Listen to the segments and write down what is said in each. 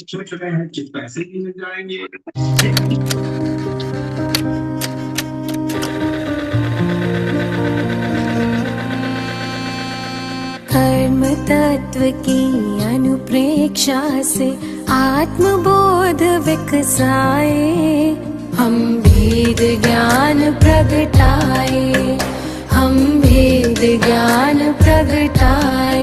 सोच रहे हैं कि पैसे भी मिल जाएंगे। कर्म तत्व की अनुप्रेक्षा से आत्मबोध विकसाए, हम भेद ज्ञान प्रगटाए, हम भेद ज्ञान प्रगटाए।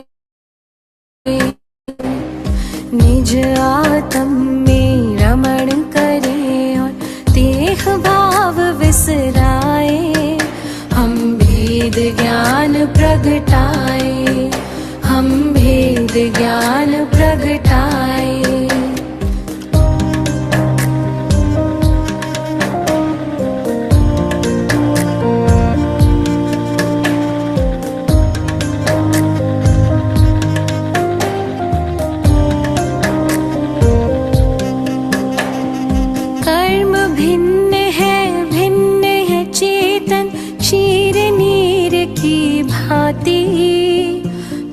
निज आत्म में रमण करें और देह भाव विसराए, हम भेद ज्ञान प्रगटाए, हम भेद ज्ञान प्रगटाए। कर्म भिन्न है चेतन क्षीर नीर की भांति,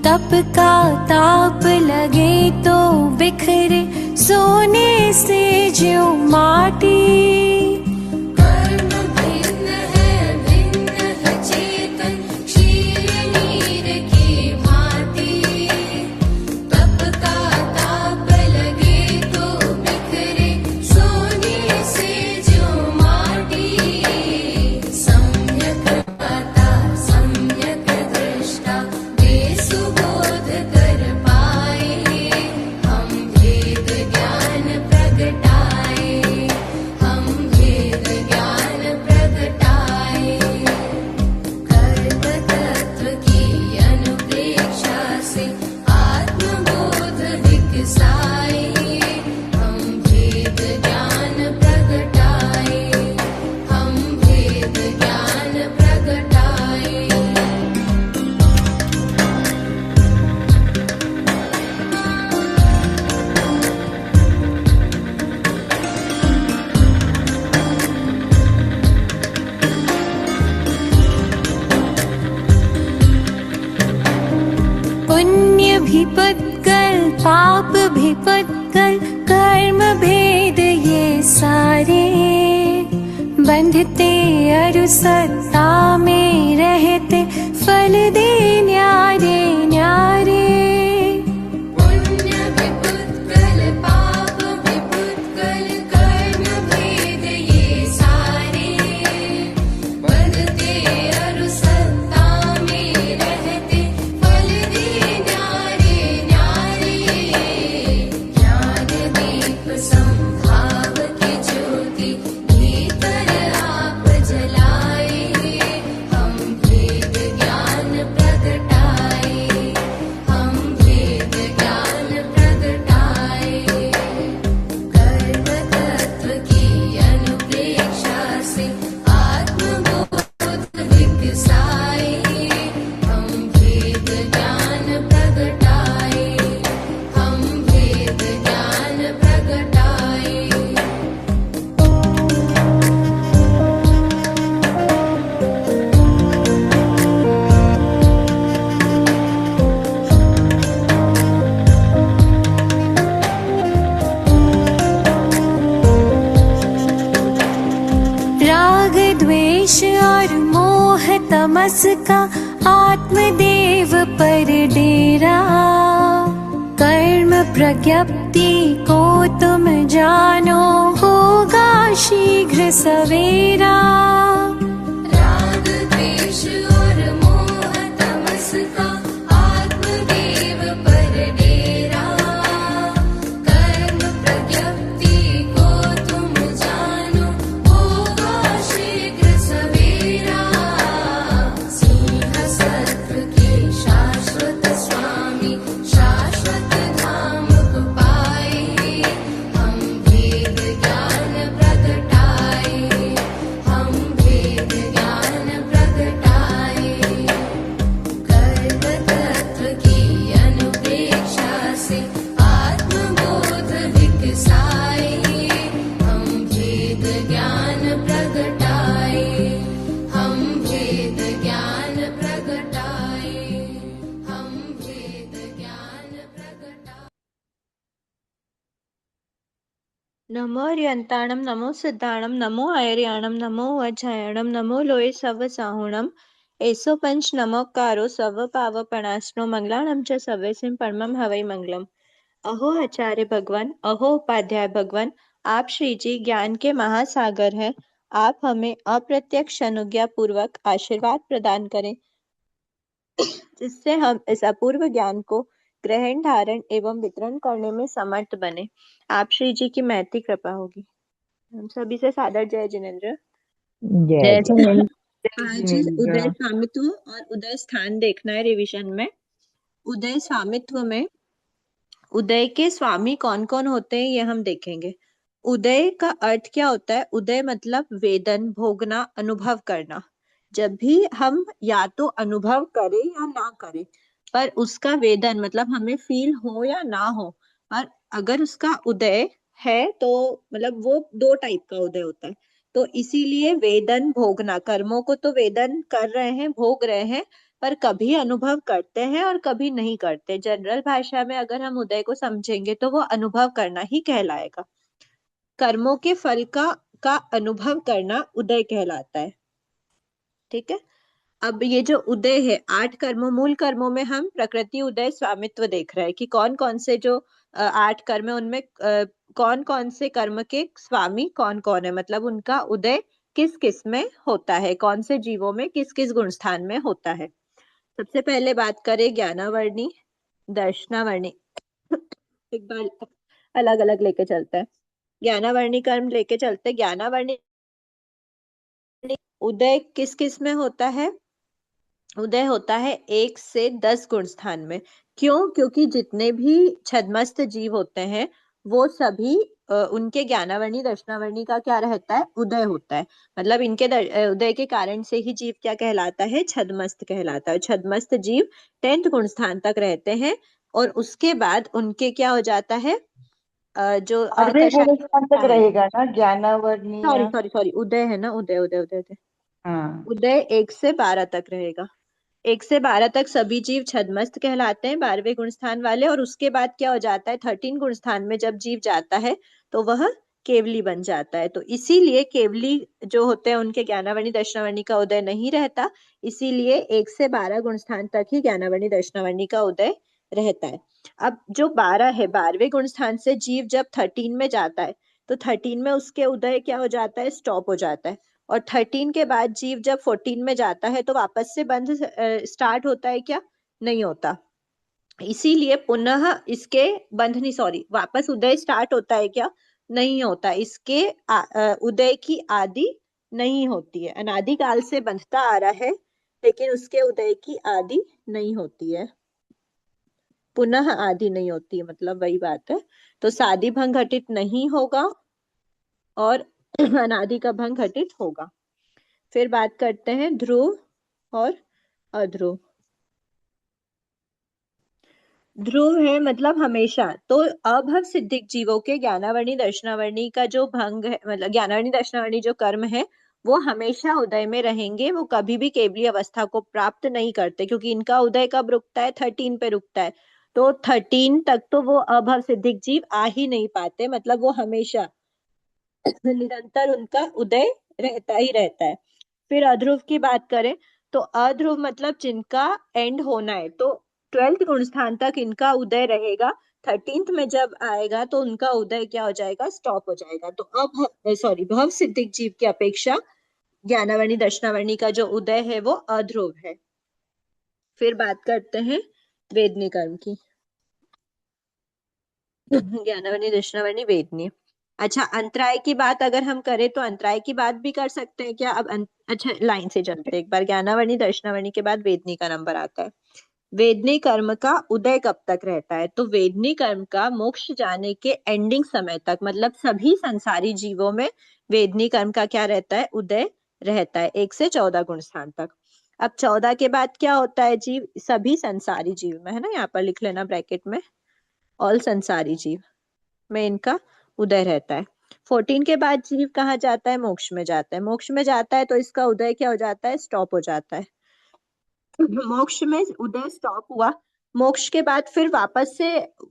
तप का ताप लगे तो बिखरे सोने से ज्यों माटी। कर्म भिन्न है चेतन क्षीर नीर की भांति, तप का ताप लगे तो बिखरे सोने से ज्यों माटी। सम्यक पता सम्यक दृष्टा सुबोध कर पाए, हम भेद ज्ञान प्रगटाए, हम भेद ज्ञान प्रगटाए। कर्म तत्व की अनुप्रेक्षा से आत्मबोध विकसाए, हम भेद ज्ञान प्रगटाए, हम भेद ज्ञान प्रगटाए। पुण्य भी पुत्कल पाप भी पुत्कल, कर्म भेद ये सारे, बंधते अरु सत्ता में रहते फल दे न्यारे न्यारे। पुण्य भी पुत्कल पाप भी पुत्कल, कर्म भेद ये सारे, बंधते अरु सत्ता में रहते फल दे न्यारे न्यारे। ज्ञान दीप संभाव की ज्योति भीतर आप जलाए, हम भेद ज्ञान प्रगटाए, हम भेद ज्ञान प्रगटाए। कर्म तत्व की अनुप्रेक्षा से आत्मबोध विकसाए, हम भेद ज्ञान प्रगटाए, हम भेद ज्ञान प्रगटाए। राग द्वेष और मोह तमस का आत्मदेव पर डेरा, कर्म प्रज्ञप्ति को तुम जानो होगा शीघ्र सवेरा। राग द्वेष और मोह तमस का आत्मदेव पर डेरा, कर्म प्रज्ञप्ति को तुम जानो होगा शीघ्र सवेरा। सिंह सत्व के शाश्वत स्वामी शाश्वत धाम को पाए, हम भेद ज्ञान प्रगटाए, हम भेद नमो अर्यन्ताणं नमो सिद्धाणं नमो आयर्याणं नमो वज्रायणं नमो लोये सवसाहुणं एसो पंच नमोकारो सव पावपणास्नो मंगलाणं च सवेसिं परमं हवै मंगलम। अहो आचार्य भगवान, अहो उपाध्याय भगवान, आप श्री जी ज्ञान के महासागर हैं। आप हमें अप्रत्यक्ष अनुज्ञा पूर्वक आशीर्वाद प्रदान करें, जिससे हम इस अपूर्व ज्ञान को ग्रहण धारण एवं वितरण करने में समर्थ बने। आप श्री जी की महती कृपा होगी। हम सभी से सादर जय जिनेन्द्र। जय जय जय जिनेन्द्र। आज उदय स्वामित्व और उदय स्थान देखना है रिवीजन में। उदय स्वामित्व में उदय के स्वामी कौन कौन होते हैं ये हम देखेंगे। उदय का अर्थ क्या होता है? उदय मतलब वेदन, भोगना, अनुभव करना। जब भी हम या तो अनुभव करें या ना करें, पर उसका वेदन मतलब हमें फील हो या ना हो, पर अगर उसका उदय है तो मतलब वो दो टाइप का उदय होता है। तो इसीलिए वेदन, भोगना, कर्मों को तो वेदन कर रहे हैं, भोग रहे हैं, पर कभी अनुभव करते हैं और कभी नहीं करते। जनरल भाषा में अगर हम उदय को समझेंगे तो वो अनुभव करना ही कहलाएगा। कर्मों के फल का अनुभव करना उदय कहलाता है। ठीक है। अब ये जो उदय है, 8 कर्मों, मूल कर्मों में हम प्रकृति उदय स्वामित्व देख रहे हैं कि कौन कौन से जो 8 कर्म है उनमें कौन कौन से कर्म के स्वामी कौन कौन है, मतलब उनका उदय किस किस में होता है, कौन से जीवों में किस किस गुण स्थान में होता है। सबसे पहले बात करें ज्ञानावर्णी, दर्शनावर्णी। एक बार अलग अलग लेके चलते हैं। ज्ञानावर्णी कर्म लेके चलते हैं। ज्ञानावर्णी उदय किस किस में होता है? उदय होता है 1 से 10 गुण स्थान में। क्यों? क्योंकि जितने भी छद्मस्त जीव होते हैं वो सभी उनके ज्ञानावर्णी दर्शनावर्णी का क्या रहता है? उदय होता है। मतलब इनके उदय के कारण से ही जीव क्या कहलाता है? छद्मस्त कहलाता है। छद्मस्त जीव 10th गुण स्थान तक रहते हैं और उसके बाद उनके क्या हो जाता है? जो बारहवें अर्कशाई गुण स्थान तक है, रहेगा ना ज्ञानावर्णीय। सॉरी सॉरी सॉरी, उदय है ना, उदय उदय उदय उदय। हाँ। उदय 1 से 12 तक रहेगा। 1 से 12 तक सभी जीव छद्मस्त कहलाते हैं, 12वें गुण स्थान वाले। और उसके बाद क्या हो जाता है? 13 गुण स्थान में जब जीव जाता है तो वह केवली बन जाता है। तो इसीलिए केवली जो होते हैं उनके ज्ञानावर्णी दर्शनावर्णी का उदय नहीं रहता। इसीलिए 1 से 12 गुण स्थान तक ही ज्ञानावर्णी दर्शनावर्णी का उदय रहता है। अब जो 12 है, 12वें गुण स्थान से जीव जब 13 में जाता है तो 13 में उसके उदय क्या हो जाता है? स्टॉप हो जाता है। और 13 के बाद जीव जब 14 में जाता है तो वापस से बंध स्टार्ट होता है क्या? नहीं होता। इसीलिए पुनः इसके बंध नहीं, सॉरी, वापस उदय स्टार्ट होता है क्या? नहीं होता। इसके उदय की आदि नहीं होती है। अनादिकाल से बंधता आ रहा है लेकिन उसके उदय की आदि नहीं होती है, पुनः आदि नहीं होती है, मतलब वही बात है। तो सादि भंग घटित नहीं होगा और अनादि का भंग घटित होगा। फिर बात करते हैं ध्रुव और अध्रुव। ध्रुव है मतलब हमेशा। तो अभव सिद्धिक जीवों के ज्ञानावर्णी दर्शनावर्णी का जो भंग है, मतलब ज्ञानावर्णी दर्शनावर्णी जो कर्म है वो हमेशा उदय में रहेंगे। वो कभी भी केवली अवस्था को प्राप्त नहीं करते क्योंकि इनका उदय कब रुकता है? 13 पे रुकता है। तो 13 तक तो वो अभव सिद्धिक जीव आ ही नहीं पाते, मतलब वो हमेशा निरंतर उनका उदय रहता ही रहता है। फिर अध्रुव की बात करें तो अध्रुव मतलब जिनका एंड होना है, तो 12th गुण स्थान तक इनका उदय रहेगा। 13th में जब आएगा तो उनका उदय क्या हो जाएगा? स्टॉप हो जाएगा। तो अब सॉरी, भव सिद्धिक जीव की अपेक्षा ज्ञानावर्णी दर्शनावर्णी का जो उदय है वो अध्रुव है। फिर बात करते हैं वेदनी कर्म की। ज्ञानावर्णी दर्शनावर्णी वेदनी। अच्छा, अंतराय की बात अगर हम करें तो अंतराय की बात भी कर सकते हैं क्या? अब अच्छा, लाइन से चलते हैं। एक बार ज्ञानावर्णी दर्शनावर्णी के बाद वेदनी का नंबर आता है। वेदनी कर्म का उदय कब तक रहता है? तो वेदनी कर्म का मोक्ष जाने के एंडिंग समय तक, मतलब सभी संसारी जीवों में वेदनी कर्म का क्या रहता है? उदय रहता है 1 से 14 गुण स्थान तक। अब 14 के बाद क्या होता है? जीव, सभी संसारी जीव में है ना, यहाँ पर लिख लेना ब्रैकेट में, ऑल संसारी जीव में इनका उदय रहता है। 14 के बाद जीव कहाँ जाता है? मोक्ष में जाता है। मोक्ष में जाता है तो इसका उदय क्या हो जाता है? स्टॉप हो जाता है। मोक्ष में उदय स्टॉप हुआ, मोक्ष के बाद फिर वापस से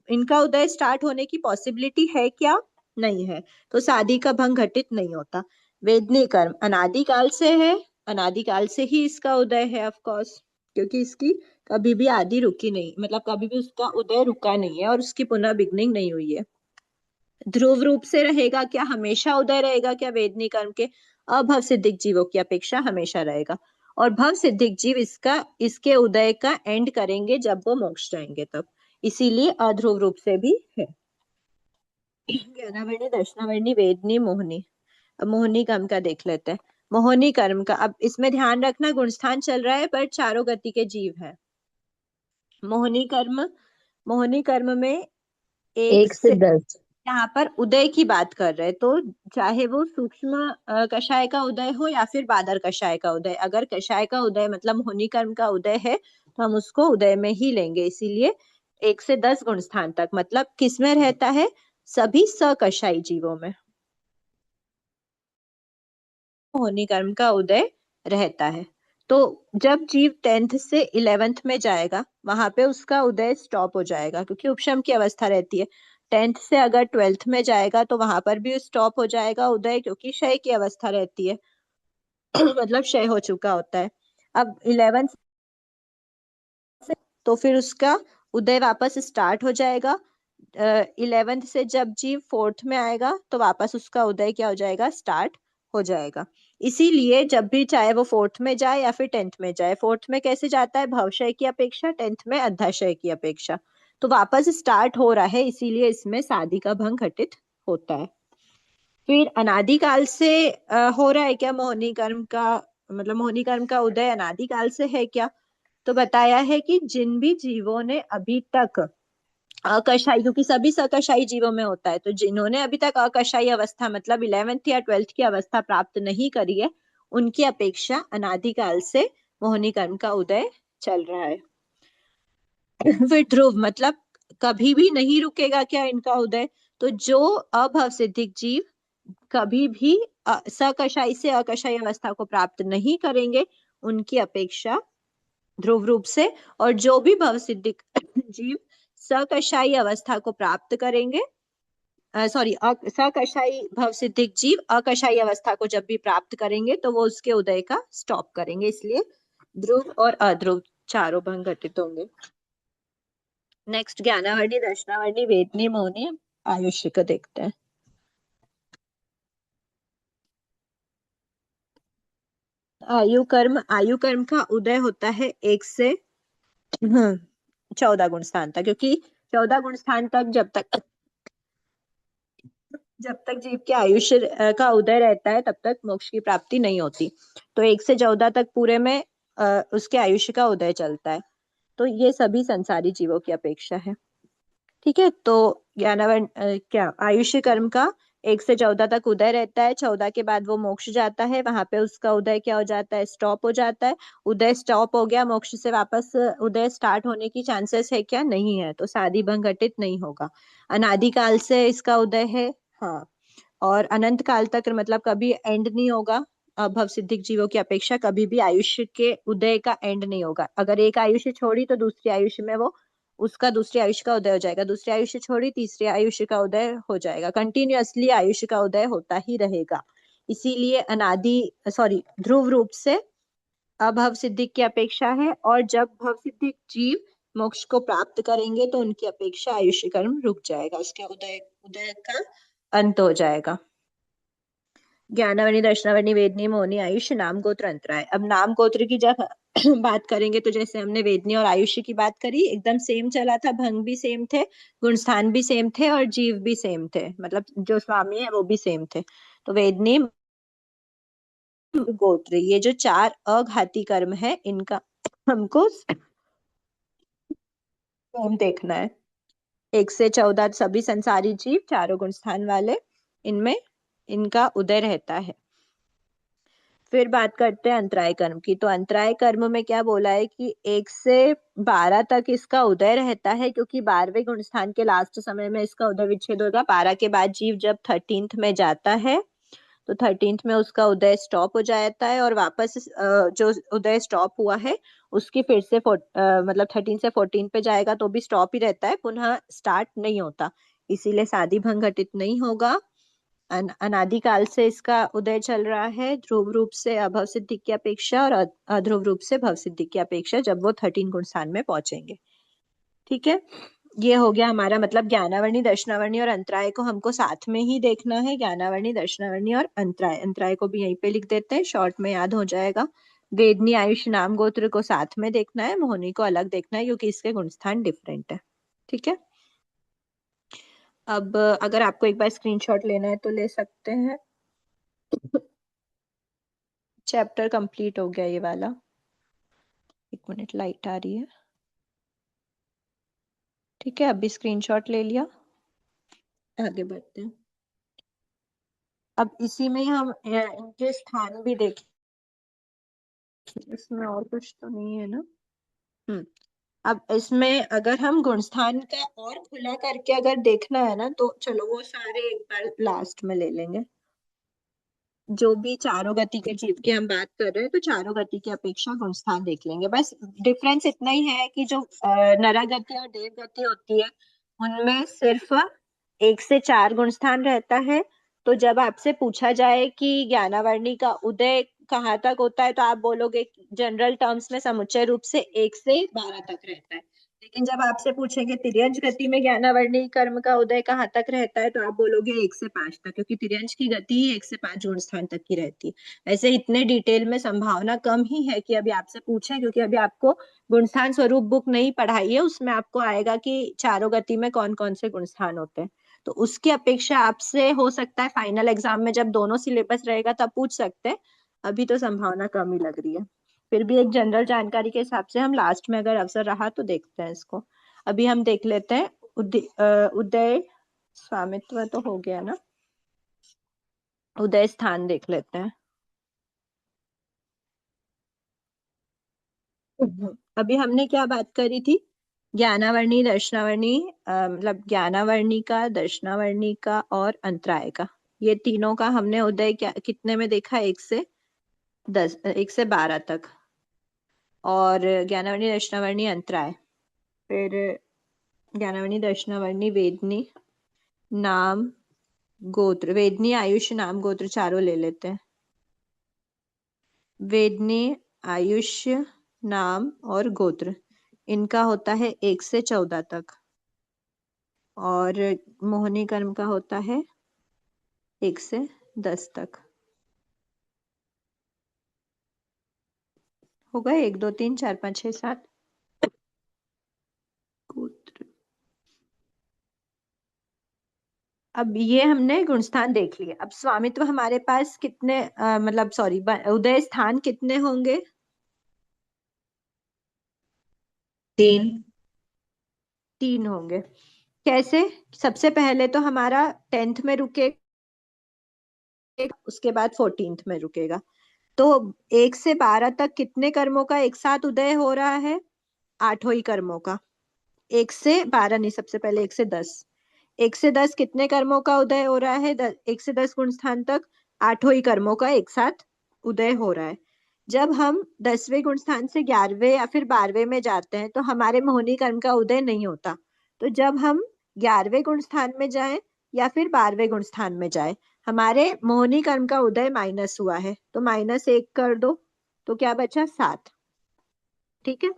इनका उदय स्टार्ट होने की पॉसिबिलिटी है क्या? नहीं है, तो शादी का भंग घटित नहीं होता। वेदनी कर्म अनादिकाल से है, अनादिकाल से ही इसका उदय है ऑफ कोर्स, क्योंकि इसकी कभी भी आदि रुकी नहीं, मतलब कभी भी उसका उदय रुका नहीं है और उसकी पुनः बिगनिंग नहीं हुई है। ध्रुव रूप से रहेगा क्या, हमेशा उदय रहेगा क्या वेदनी कर्म के? अभव सिद्धिक जीवों की अपेक्षा हमेशा रहेगा। और भव सिद्धिक जीव इसके उदय का एंड करेंगे जब वो मोक्ष जाएंगे तब, इसीलिए अध्रुव रूप से भी है। ज्ञानावर्णी दर्शनावर्णी वेदनी मोहनी। अब मोहनी कर्म का देख लेते हैं। मोहनी कर्म का, अब इसमें ध्यान रखना गुण स्थान चल रहा है पर चारों गति के जीव है। मोहनी कर्म, मोहनी कर्म में एक एक से से, 10। यहाँ पर उदय की बात कर रहे हैं, तो चाहे वो सूक्ष्म कषाय का उदय हो या फिर बादर कषाय का उदय, अगर कषाय का उदय मतलब मोहनी कर्म का उदय है तो हम उसको उदय में ही लेंगे। इसीलिए 1 से 10 गुण स्थान तक, मतलब किसमें रहता है? सभी सकषायी जीवों में मोहनी कर्म का उदय रहता है। तो जब जीव 10th से 11th में जाएगा वहां पे उसका उदय स्टॉप हो जाएगा, क्योंकि उपशम की अवस्था रहती है। 10th से अगर 12th में जाएगा तो वहां पर भी स्टॉप हो जाएगा उदय, क्योंकि क्षय की अवस्था रहती है मतलब क्षय हो चुका होता है। अब 11th से तो फिर उसका उदय वापस स्टार्ट हो जाएगा। 11th से जब जीव 4th में आएगा तो वापस उसका उदय क्या हो जाएगा? स्टार्ट हो जाएगा। इसीलिए जब भी चाहे वो 4th में जाए या फिर 10th में जाए, 4th में कैसे जाता है? भवक्षय की अपेक्षा, 10th में अध्याशय की अपेक्षा, तो वापस स्टार्ट हो रहा है, इसीलिए इसमें शादी का भंग घटित होता है। फिर अनादिकाल से हो रहा है क्या मोहनी कर्म का, मतलब मोहनी कर्म का उदय अनादिकाल से है क्या? तो बताया है कि जिन भी जीवों ने अभी तक अकशाई, क्योंकि सभी सकशाई जीवों में होता है, तो जिन्होंने अभी तक अकशाई अवस्था मतलब 11th या 12th की अवस्था प्राप्त नहीं करी है, उनकी अपेक्षा अनादिकाल से मोहनी कर्म का उदय चल रहा है। फिर ध्रुव मतलब कभी भी नहीं रुकेगा क्या इनका उदय? तो जो अभव सिद्धिक जीव कभी भी सकशाई से अकशाई अवस्था को प्राप्त नहीं करेंगे, उनकी अपेक्षा ध्रुव रूप से, और जो भी भव सिद्धिक जीव सकशाई अवस्था को प्राप्त करेंगे, सॉरी सकशाई भव सिद्धिक जीव अकशाई अवस्था को जब भी प्राप्त करेंगे तो वो उसके उदय का स्टॉप करेंगे, इसलिए ध्रुव और अध्रुव चारों भंग घटित होंगे। नेक्स्ट ज्ञानावर्णी दर्शनावर्णी वेदनी मोहनी आयुष्य को देखते हैं। आयु कर्म का उदय होता है 1 से 14 गुण स्थान तक, क्योंकि 14 गुण स्थान तक जब तक जीव के आयुष्य का उदय रहता है तब तक मोक्ष की प्राप्ति नहीं होती। तो 1 से 14 तक पूरे में उसके आयुष्य का उदय चलता है, तो ये सभी संसारी जीवों की अपेक्षा है। ठीक है, तो ज्ञानावन क्या आयुष्य कर्म का 1 से 14 तक उदय रहता है, 14 के बाद वो मोक्ष जाता है, वहां पे उसका उदय क्या हो जाता है? स्टॉप हो जाता है। उदय स्टॉप हो गया, मोक्ष से वापस उदय स्टार्ट होने की चांसेस है क्या? नहीं है, तो शादी भंग घटित नहीं होगा। अनादिकाल से इसका उदय है, हाँ, और अनंत काल तक मतलब कभी एंड नहीं होगा। भव सिद्धिक जीवों की अपेक्षा कभी भी आयुष्य के उदय का एंड नहीं होगा। अगर एक आयुष्य छोड़ी तो दूसरी आयुष्य में वो उसका दूसरे आयुष्य का उदय हो जाएगा, दूसरे आयुष्य छोड़ी तीसरे आयुष्य का उदय हो जाएगा, कंटिन्यूअसली आयुष्य का उदय होता ही रहेगा। इसीलिए अनादि सॉरी ध्रुव रूप से अभव सिद्धिक की अपेक्षा है, और जब भव सिद्धिक जीव मोक्ष को प्राप्त करेंगे तो उनकी अपेक्षा आयुष्य कर्म रुक जाएगा, उसके उदय उदय का अंत हो जाएगा। ज्ञानावनी दर्शनावनी वेदनी मोहनी आयुष्य नाम गोत्र अंतराय। अब नाम गोत्र की जब बात करेंगे तो जैसे हमने वेदनी और आयुष्य की बात करी, एकदम सेम चला था, भंग भी सेम थे, गुणस्थान भी सेम थे और जीव भी सेम थे, मतलब जो स्वामी है वो भी सेम थे। तो वेदनी गोत्र ये जो 4 अघाती कर्म है इनका हमको सेम देखना है। 1 से 14 सभी संसारी जीव चारों गुणस्थान वाले, इनमें इनका उदय रहता है। फिर बात करते हैं अंतराय कर्म की, तो अंतराय कर्म में क्या बोला है कि 1 से 12 तक इसका उदय रहता है, क्योंकि 12वें गुणस्थान के लास्ट समय में इसका उदय विच्छेद होगा। 12 के बाद जीव जब 13th में जाता है तो 13th में उसका उदय स्टॉप हो जाता है, और वापस जो उदय स्टॉप हुआ है उसकी फिर से मतलब 13 से 14 पे जाएगा तो भी स्टॉप ही रहता है, पुनः स्टार्ट नहीं होता। इसीलिए शादी भंग घटित नहीं होगा। अनादिकाल से इसका उदय चल रहा है, ध्रुव रूप से अभव सिद्धि की अपेक्षा और अध्रुव रूप से भव सिद्धि की अपेक्षा, जब वो 13 गुण स्थान में पहुंचेंगे। ठीक है, ये हो गया हमारा मतलब ज्ञानावर्णी, दर्शनावर्णी और अंतराय को हमको साथ में ही देखना है। ज्ञानावर्णी, दर्शनावर्णी और अंतराय, अंतराय को भी यहीं पे लिख देते हैं, शॉर्ट में याद हो जाएगा। वेदनी, आयुष, नाम, गोत्र को साथ में देखना है, मोहनी को अलग देखना है क्योंकि इसके गुणस्थान डिफरेंट है। ठीक है, अब अगर आपको एक बार स्क्रीनशॉट लेना है तो ले सकते हैं। चैप्टर कंप्लीट हो गया ये वाला। एक मिनट, लाइट आ रही है। ठीक है, अभी स्क्रीनशॉट ले लिया, आगे बढ़ते हैं। अब इसी में हम इनके स्थान भी देखें, इसमें और कुछ तो नहीं है ना। अब इसमें अगर हम गुणस्थान का और खुला करके अगर देखना है ना, तो चलो वो सारे एक बार लास्ट में ले लेंगे। जो भी चारों गति के जीव की हम बात कर रहे हैं, तो चारों गति की अपेक्षा गुणस्थान देख लेंगे। बस डिफरेंस इतना ही है कि जो नरा गति और देव गति होती है, उनमें सिर्फ 1 से 4 गुणस्थान रहता है। तो जब आपसे पूछा जाए कि ज्ञानावर्णी का उदय कहाँ तक होता है, तो आप बोलोगे जनरल टर्म्स में समुच्चय रूप से 1 से 12 तक रहता है। लेकिन जब आपसे पूछेंगे तिर्यंज गति में ज्ञानावर्णी कर्म का उदय कहाँ तक रहता है, तो आप बोलोगे 1 से 5 तक, क्योंकि तिर्यंज की गति ही 1 से 5 गुण स्थान तक की रहती है। ऐसे इतने डिटेल में संभावना कम ही है कि अभी आपसे पूछे, क्योंकि अभी आपको गुणस्थान स्वरूप बुक नहीं पढ़ाई है, उसमें आपको आएगा कि चारों गति में कौन कौन से गुणस्थान होते हैं। तो उसकी अपेक्षा आपसे हो सकता है फाइनल एग्जाम में जब दोनों सिलेबस रहेगा तब पूछ सकते हैं। अभी तो संभावना कम ही लग रही है। फिर भी एक जनरल जानकारी के हिसाब से हम लास्ट में अगर अवसर रहा तो देखते हैं इसको। अभी हम देख लेते हैं उदय स्वामित्व तो हो गया ना, उदय स्थान देख लेते हैं। अभी हमने क्या बात करी थी, ज्ञानावर्णी, दर्शनावर्णी, मतलब ज्ञानावर्णी का, दर्शनावर्णी का और अंतराय का, ये तीनों का हमने उदय क्या कितने में देखा, 1 से 10, 1 से 12 तक। और ज्ञानावर्णी, दर्शनावर्णी, अंतराय, फिर ज्ञानावर्णी, दर्शनावर्णी, वेदनी, नाम, गोत्र। वेदनी, आयुष, नाम, गोत्र चारों ले लेते हैं। वेदनी, आयुष्य, नाम और गोत्र, इनका होता है 1 से 14 तक। और मोहनी कर्म का होता है 1 से 10 तक। हो गए 1 2 3 4 5 6 7 गोत्र। अब ये हमने गुणस्थान देख लिए। अब स्वामित्व हमारे पास कितने मतलब सॉरी उदय स्थान कितने होंगे? 3 होंगे। कैसे? सबसे पहले तो हमारा 10th में रुके, उसके बाद 14th में रुकेगा। तो 1 से 12 तक कितने कर्मों का एक साथ उदय हो रहा है? 8 ही कर्मों का। 1 से 12 नहीं, सबसे पहले 1 से 10। 1 से 10 कितने कर्मों का उदय हो रहा है? 1 से 10 गुण स्थान तक 8 ही कर्मों का एक साथ उदय हो रहा है। जब हम 10वें गुण स्थान से 11वें या फिर 12वें में जाते हैं, तो हमारे मोहनी कर्म का उदय नहीं होता। तो जब हम 11वें गुण स्थान में जाएं या फिर 12वें गुण स्थान में जाएं, हमारे मोहनी कर्म का उदय माइनस हुआ है, तो -1 कर दो, तो क्या बचा? 7। ठीक है,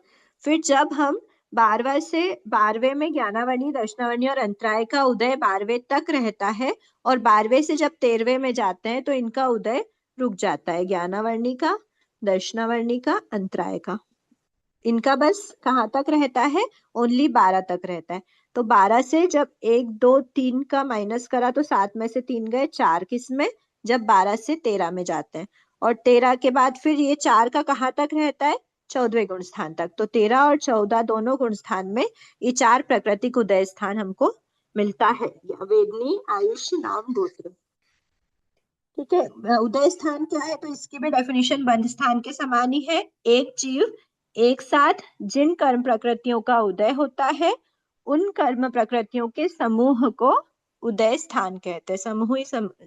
फिर जब हम 12वें से 12वें में ज्ञानावर्णी, दर्शनावर्णी और अंतराय का उदय 12वें तक रहता है, और 12वें से जब 13वें में जाते हैं तो इनका उदय रुक जाता है, ज्ञानावर्णी का, दर्शनावर्णी का, अंतराय का। इनका बस कहाँ तक रहता है? ओनली 12 तक रहता है। तो 12 से जब 1 2 3 का माइनस करा तो 7 में से 3 गए, 4 किस में? जब 12 से 13 में जाते हैं। और 13 के बाद फिर ये 4 का कहाँ तक रहता है? 14वें गुण स्थान तक। तो 13 और 14 दोनों गुण स्थान में ये 4 प्राकृतिक उदय स्थान हमको मिलता है। वेदनी, आयुष, नाम, गोत्र। ठीक है, उदय स्थान क्या है? तो इसकी भी डेफिनेशन बंध स्थान के समान ही है। एक जीव एक साथ जिन कर्म प्रकृतियों का उदय होता है, उन कर्म प्रकृतियों के समूह को उदय स्थान कहते हैं। समूह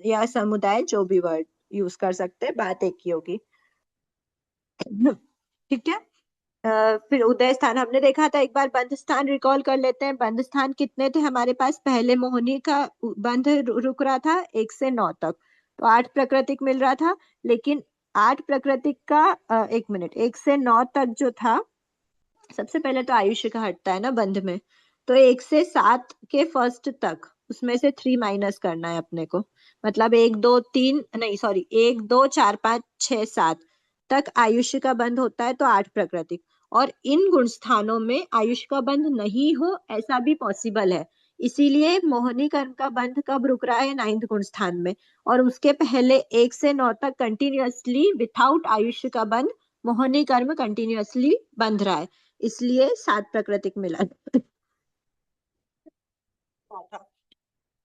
या समुदाय, जो भी वर्ड यूज कर सकते हैं, बात एक ही होगी। ठीक है, फिर उदय स्थान हमने देखा था एक बार। बंध स्थान रिकॉल कर लेते हैं। बंध स्थान कितने थे हमारे पास? पहले मोहिनी का बंध रुक रहा था 1 से 9 तक, तो 8 प्राकृतिक मिल रहा था। लेकिन 8 प्राकृतिक का 1 मिनट, 1 से 9 तक जो था, सबसे पहले तो आयुष्य का हटता है ना बंध में, तो 1 से 7 के फर्स्ट तक उसमें से 3 माइनस करना है अपने को। मतलब 1 2 3 नहीं सॉरी 1 2 4 5 6 7 तक आयुष्य का बंध होता है, तो 8 प्राकृतिक। और इन गुण स्थानों में आयुष्य का बंध नहीं हो ऐसा भी पॉसिबल है। इसीलिए मोहिनी कर्म का बंध कब रुक रहा है? 9th गुण स्थान में। और उसके पहले 1 से 9 तक कंटिन्यूअसली विथआउट आयुष्य का बंध मोहिनी कर्म कंटिन्यूअसली बंध रहा है, इसलिए 7 प्राकृतिक मिला था।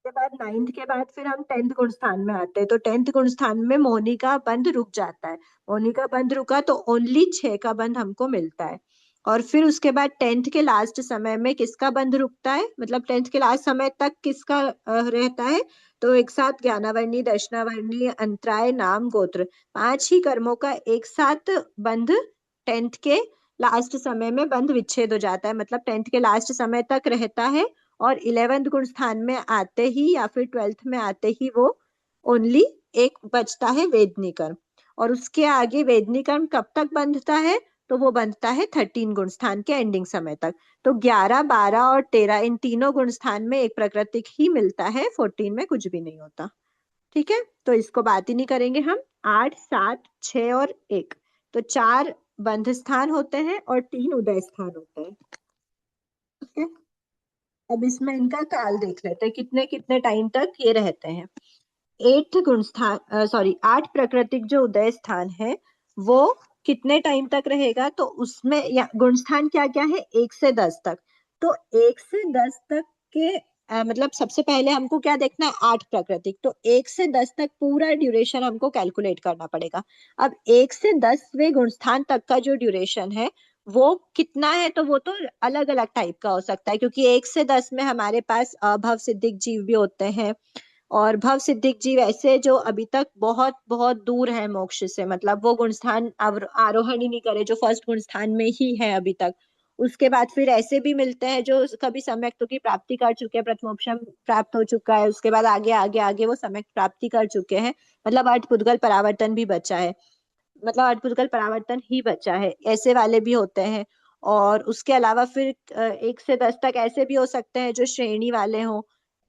के बाद 9th के बाद फिर हम 10th गुण स्थान में आते हैं, तो 10th गुण स्थान में मोहिनी का बंध रुक जाता है। मोहिनी का बंध रुका तो ओनली 6 का बंध हमको मिलता है। और फिर उसके बाद 10th के लास्ट समय में किसका बंध रुकता है? मतलब 10th के लास्ट समय तक किसका रहता है? तो एक साथ ज्ञानावर्णी, दर्शनावर्णी, अंतराय, नाम, गोत्र, 5 ही कर्मों का एक साथ बंध 10th के लास्ट समय में बंध विच्छेद हो जाता है। मतलब 10th के लास्ट समय तक रहता है, और 11th गुण स्थान में आते ही या फिर 12th में आते ही वो ओनली एक बचता है वेदनी कर्म। और उसके आगे वेदनी कर्म कब तक बंधता है? तो वो बंधता है 13 गुण स्थान के एंडिंग समय तक। तो 11 12 और 13 इन तीनों गुण स्थान में एक प्राकृतिक ही मिलता है, 14 में कुछ भी नहीं होता। ठीक है, तो इसको बात ही नहीं करेंगे हम। 8 7 6 और 1, तो 4 बंध स्थान होते हैं और 3 उदय स्थान होते हैं। ठीक है, अब इसमें इनका काल देख लेते हैं, कितने कितने टाइम तक ये रहते हैं। 8th गुण स्थान सॉरी 8 प्राकृतिक जो उदय स्थान है वो कितने टाइम तक रहेगा? तो उसमें या गुण स्थान क्या क्या है? 1 से 10 तक। तो 1 से 10 तक के मतलब सबसे पहले हमको क्या देखना है? 8 प्राकृतिक। तो 1 से 10 तक पूरा ड्यूरेशन हमको कैलकुलेट करना पड़ेगा। अब 1 से 10वें गुण स्थान तक का जो ड्यूरेशन है वो कितना है? तो वो तो अलग अलग टाइप का हो सकता है, क्योंकि 1 से 10 में हमारे पास अभव सिद्धिक जीव भी होते हैं, और भव सिद्धिक जीव ऐसे जो अभी तक बहुत बहुत दूर है मोक्ष से, मतलब वो गुण स्थान आरोहण ही नहीं करे, जो फर्स्ट गुण स्थान में ही है अभी तक। उसके बाद फिर ऐसे भी मिलते हैं जो कभी सम्यक्तु की प्राप्ति कर चुके हैं, प्रथमोपशम प्राप्त हो चुका है, उसके बाद आगे आगे आगे वो सम्यक प्राप्ति कर चुके हैं, मतलब अष्टपुद्गल परावर्तन भी बचा है, मतलब अष्टपुद्गल परावर्तन ही बचा है, ऐसे वाले भी होते हैं। और उसके अलावा फिर 1 से 10 तक ऐसे भी हो सकते हैं जो श्रेणी वाले हों।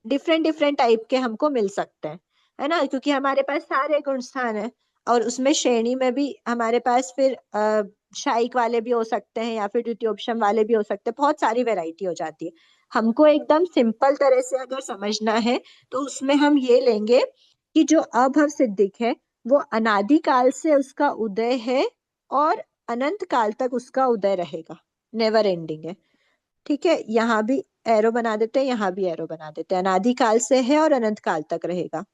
डिफरेंट डिफरेंट टाइप के हमको मिल सकते हैं, है ना, क्योंकि हमारे पास सारे गुण स्थान है। और उसमें श्रेणी में भी हमारे पास फिर शायिक वाले भी हो सकते हैं या फिर द्वितीयोपशम वाले भी हो सकते हैं, बहुत सारी वैरायटी हो जाती है। हमको एकदम सिंपल तरह से अगर समझना है तो उसमें हम ये लेंगे कि जो अभव सिद्धिक है वो अनादि काल से उसका उदय है और अनंत काल तक उसका उदय रहेगा, नेवर एंडिंग है। ठीक है, यहाँ भी एरो बना देते हैं, यहाँ भी एरो बना देते हैं, अनादि काल से है और अनंत काल तक रहेगा।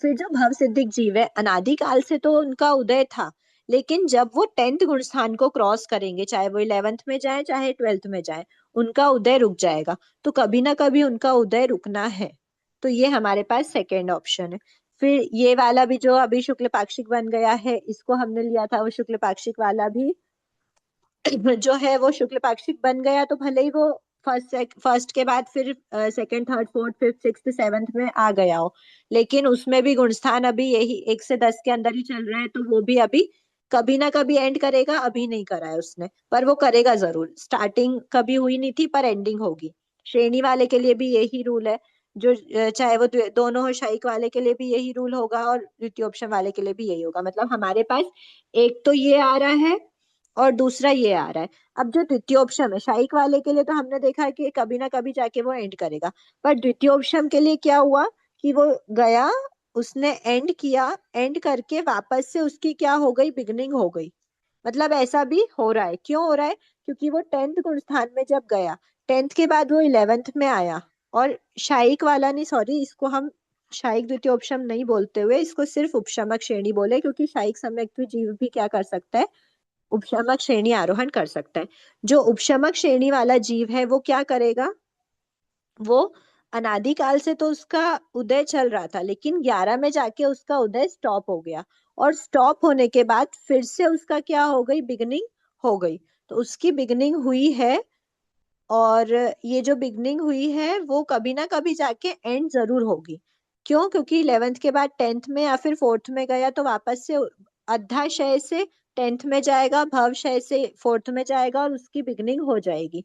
फिर जो भव सिद्धिक जीव है, अनादि काल से तो उनका उदय था, लेकिन जब वो 10th गुण स्थान को क्रॉस करेंगे, चाहे वो 11th में जाए चाहे 12th में जाए, उनका उदय रुक जाएगा। तो कभी ना कभी उनका उदय रुकना है, तो ये हमारे पास सेकेंड ऑप्शन है। फिर ये वाला भी जो अभी शुक्ल पाक्षिक बन गया है, इसको हमने लिया था, वो शुक्ल पाक्षिक वाला भी जो है वो शुक्ल पाक्षिक बन गया, तो भले ही वो फर्स्ट के बाद फिर second third fourth fifth sixth seventh में आ गया हो, लेकिन उसमें भी गुणस्थान अभी यही 1 से 10 के अंदर ही चल रहा है, तो वो भी अभी कभी ना कभी एंड करेगा। अभी नहीं करा है उसने, पर वो करेगा जरूर। स्टार्टिंग कभी हुई नहीं थी पर एंडिंग होगी। श्रेणी वाले के लिए भी यही रूल है, जो चाहे वो दोनों हो, शायिक वाले के लिए भी यही रूल होगा और द्वितीयोपशम वाले के लिए भी यही होगा। मतलब हमारे पास एक तो ये आ रहा है और दूसरा ये आ रहा है। अब जो द्वितीयोपशम है शायिक वाले के लिए, तो हमने देखा है कि कभी ना कभी जाके वो एंड करेगा, पर द्वितीयोपशम के लिए क्या हुआ कि वो गया, उसने एंड किया, एंड करके वापस से उसकी क्या हो गई? बिगनिंग हो गई। मतलब ऐसा भी हो रहा है। क्यों हो रहा है? क्योंकि वो 10th गुण स्थान में जब गया, 10th के बाद वो 11th में आया, और शायिक वाला नहीं, सॉरी, इसको हम शायिक द्वितीयोपशम नहीं बोलते हुए इसको सिर्फ उपशमक श्रेणी बोले, क्योंकि शायिक सम्यक्त जीव भी क्या कर सकता है? उपशमक श्रेणी आरोहण कर सकता है। जो उपशमक श्रेणी वाला जीव है वो क्या करेगा? वो अनादिकाल से तो उसका उदय चल रहा था, लेकिन 11 में जाके उसका उदय स्टॉप हो गया, और स्टॉप होने के बाद फिर से उसका क्या हो गई? बिगनिंग हो गई। तो उसकी बिगनिंग हुई है, और ये जो बिगनिंग हुई है वो कभी ना कभी जाके एंड जरूर होगी। क्यों? क्योंकि 11th के बाद 10th में या फिर 4th में गया तो वापस से अध्याशय से 10th में जाएगा, भवशय से 4th में जाएगा, और उसकी बिगनिंग हो जाएगी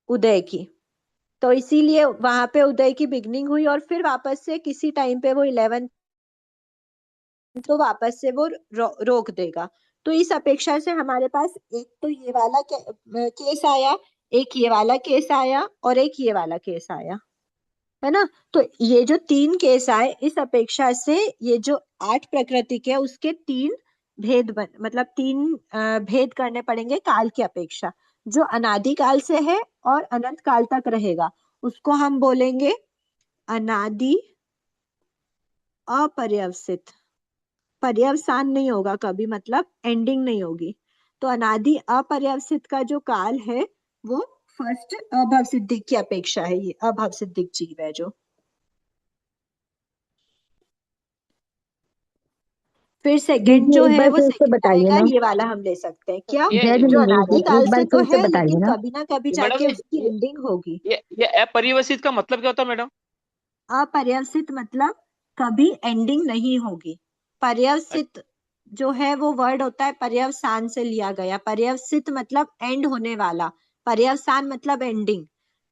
उदय की। तो इसीलिए वहां पे उदय की बिगनिंग हुई, और फिर वापस से किसी टाइम पे वो 11th तो वापस से वो रोक देगा। तो इस अपेक्षा से हमारे पास एक तो ये वाला केस आया, एक ये वाला केस आया, और एक ये वाला केस आया, है ना। तो ये जो 3 केस आए, इस अपेक्षा से ये जो 8 प्रकृति के उसके 3 मतलब 3 भेद करने पड़ेंगे काल की अपेक्षा। जो अनादि काल से है और अनंत काल तक रहेगा उसको हम बोलेंगे अनादि अपर्यवसित। पर्यवसान नहीं होगा कभी, मतलब एंडिंग नहीं होगी। तो अनादि अपर्यवसित का जो काल है वो फर्स्ट अभव सिद्धिक की अपेक्षा है। ये अभव सिद्धिक जीव है जो। फिर सेकंड दीदी जो एक है बार वो फिर से सेकंड बताइए आएगा, ना। ये वाला हम ले सकते हैं क्या, जय जो गुरु अनादि जी, काल एक से बार तो फिर से है बताइए लेकिन ना। कभी ना कभी मैडम जाके उसकी एंडिंग होगी। ये अपरिवर्तित का मतलब क्या होता है मैडम? अपर्यवसित मतलब कभी एंडिंग नहीं होगी। पर्यवसित जो है वो वर्ड होता है पर्यवसान से लिया गया। पर्यवसित मतलब एंड होने वाला, पर्यवसान मतलब एंडिंग।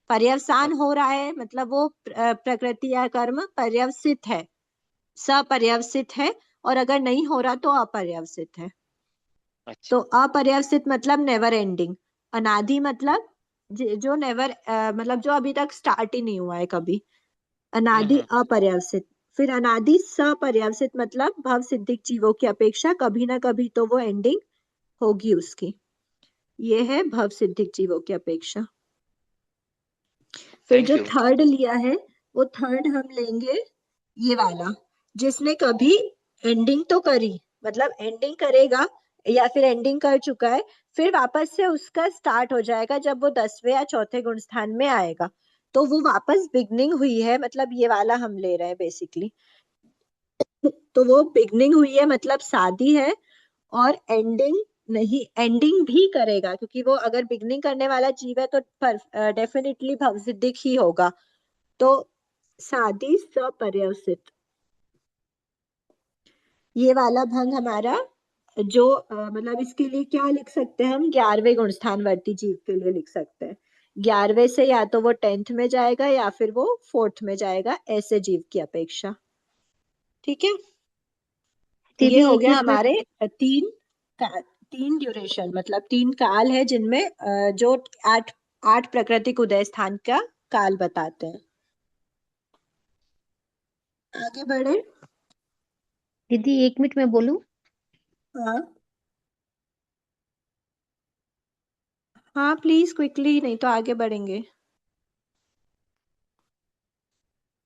पर्यवसान हो रहा है मतलब वो प्रकृति या कर्म पर्यवसित है, सपर्यवसित है, और अगर नहीं हो रहा तो अपर्यवसित है। अच्छा। तो अपर्यवसित मतलब नेवर एंडिंग। अनादि मतलब जो नेवर मतलब जो अभी तक स्टार्ट ही नहीं हुआ है कभी। अनादि हम्म। अपर्यवसित। फिर अनादि सपर्यवसित मतलब भव सिद्धिक जीवों की अपेक्षा कभी ना कभी तो वो एंडिंग होगी उसकी। ये है भव सिद्धिक जीवों की अपेक्षा। फिर थैंक जो यू। थर्ड लिया है वो थर्ड हम लेंगे ये वाला, जिसने कभी एंडिंग तो करी, मतलब एंडिंग करेगा या फिर एंडिंग कर चुका है, फिर वापस से उसका स्टार्ट हो जाएगा जब वो 10वें या चौथे गुण स्थान में आएगा। तो वो वापस बिगनिंग हुई है, मतलब ये वाला हम ले रहे हैं बेसिकली। तो वो बिगनिंग हुई है मतलब शादी है, और एंडिंग नहीं, एंडिंग भी करेगा, क्योंकि वो अगर बिगनिंग करने वाला जीव है तो डेफिनेटली भवसिद्धिक ही होगा। तो शादी सपर्यवसित, ये वाला भंग हमारा जो मतलब इसके लिए क्या लिख सकते हैं हम, 11वें गुण स्थानवर्ती जीव के लिए लिख सकते हैं। 11वें से या तो वो 10th में जाएगा या फिर वो 4th में जाएगा, ऐसे जीव की अपेक्षा। ठीक है, ये दीदी हो एक गया मिनट में। हमारे तीन ड्यूरेशन, मतलब 3 काल है जिनमें जो 8 8 प्राकृतिक उदय स्थान का काल बताते हैं। आगे बढ़े। दीदी 1 मिनट में बोलूं। हाँ हाँ प्लीज क्विकली, नहीं तो आगे बढ़ेंगे।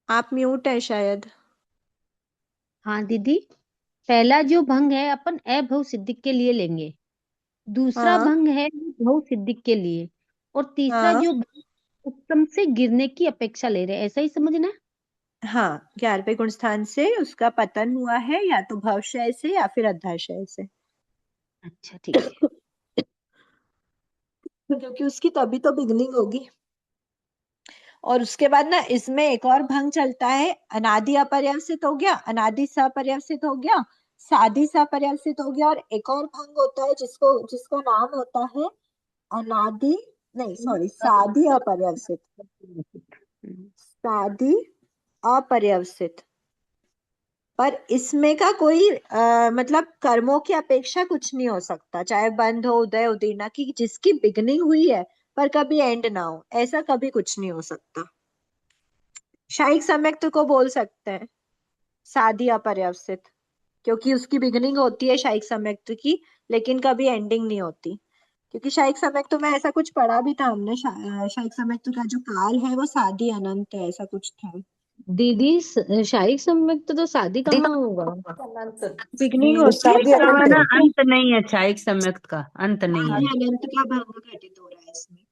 आप म्यूट है शायद। हाँ दीदी, पहला जो भंग है अपन अभव सिद्धिक के लिए लेंगे, दूसरा हाँ भंग है भव सिद्धिक के लिए, और तीसरा हाँ जो भंग उत्तम से गिरने की अपेक्षा ले रहे हैं, ऐसा ही समझना। हाँ, 11वें गुण स्थान से उसका पतन हुआ है, या तो भवशय से या फिर अध्याशय से। अच्छा ठीक है। क्योंकि उसकी तभी तो बिगनिंग होगी। और उसके बाद ना इसमें एक और भंग चलता है, अनादि अपर्यवसित हो गया, अनादि सपर्यवसित हो गया, सादि सपर्यवसित हो गया, और एक और भंग होता है जिसका नाम होता है अनादि, नहीं सॉरी, सादि अपर्यवसित। सादि अपर्यवसित। पर इसमें का कोई मतलब कर्मों की अपेक्षा कुछ नहीं हो सकता, चाहे बंध हो उदय उदीर्णा की, जिसकी बिगनिंग हुई है पर कभी एंड ना हो, ऐसा कभी कुछ नहीं हो सकता। शायिक सम्यक्त को बोल सकते हैं सादी अपर्यवसित, क्योंकि उसकी बिगनिंग होती है शायिक सम्यक्त की, लेकिन कभी एंडिंग नहीं होती। क्योंकि शायिक सम्यक्त में ऐसा कुछ पढ़ा भी था हमने, शायिक सम्यक्त का जो काल है वो सादी अनंत है, ऐसा कुछ था। दीदी शाही सम्यक्त तो शादी कहाँ होगा। अनंत। बिगनिंग तो होती है शादी पर अनंत उसके है। अंत नहीं है, क्षायिक सम्यक्त का अंत नहीं है। सादी अनंत का भंग घटित हो रहा है इसमें।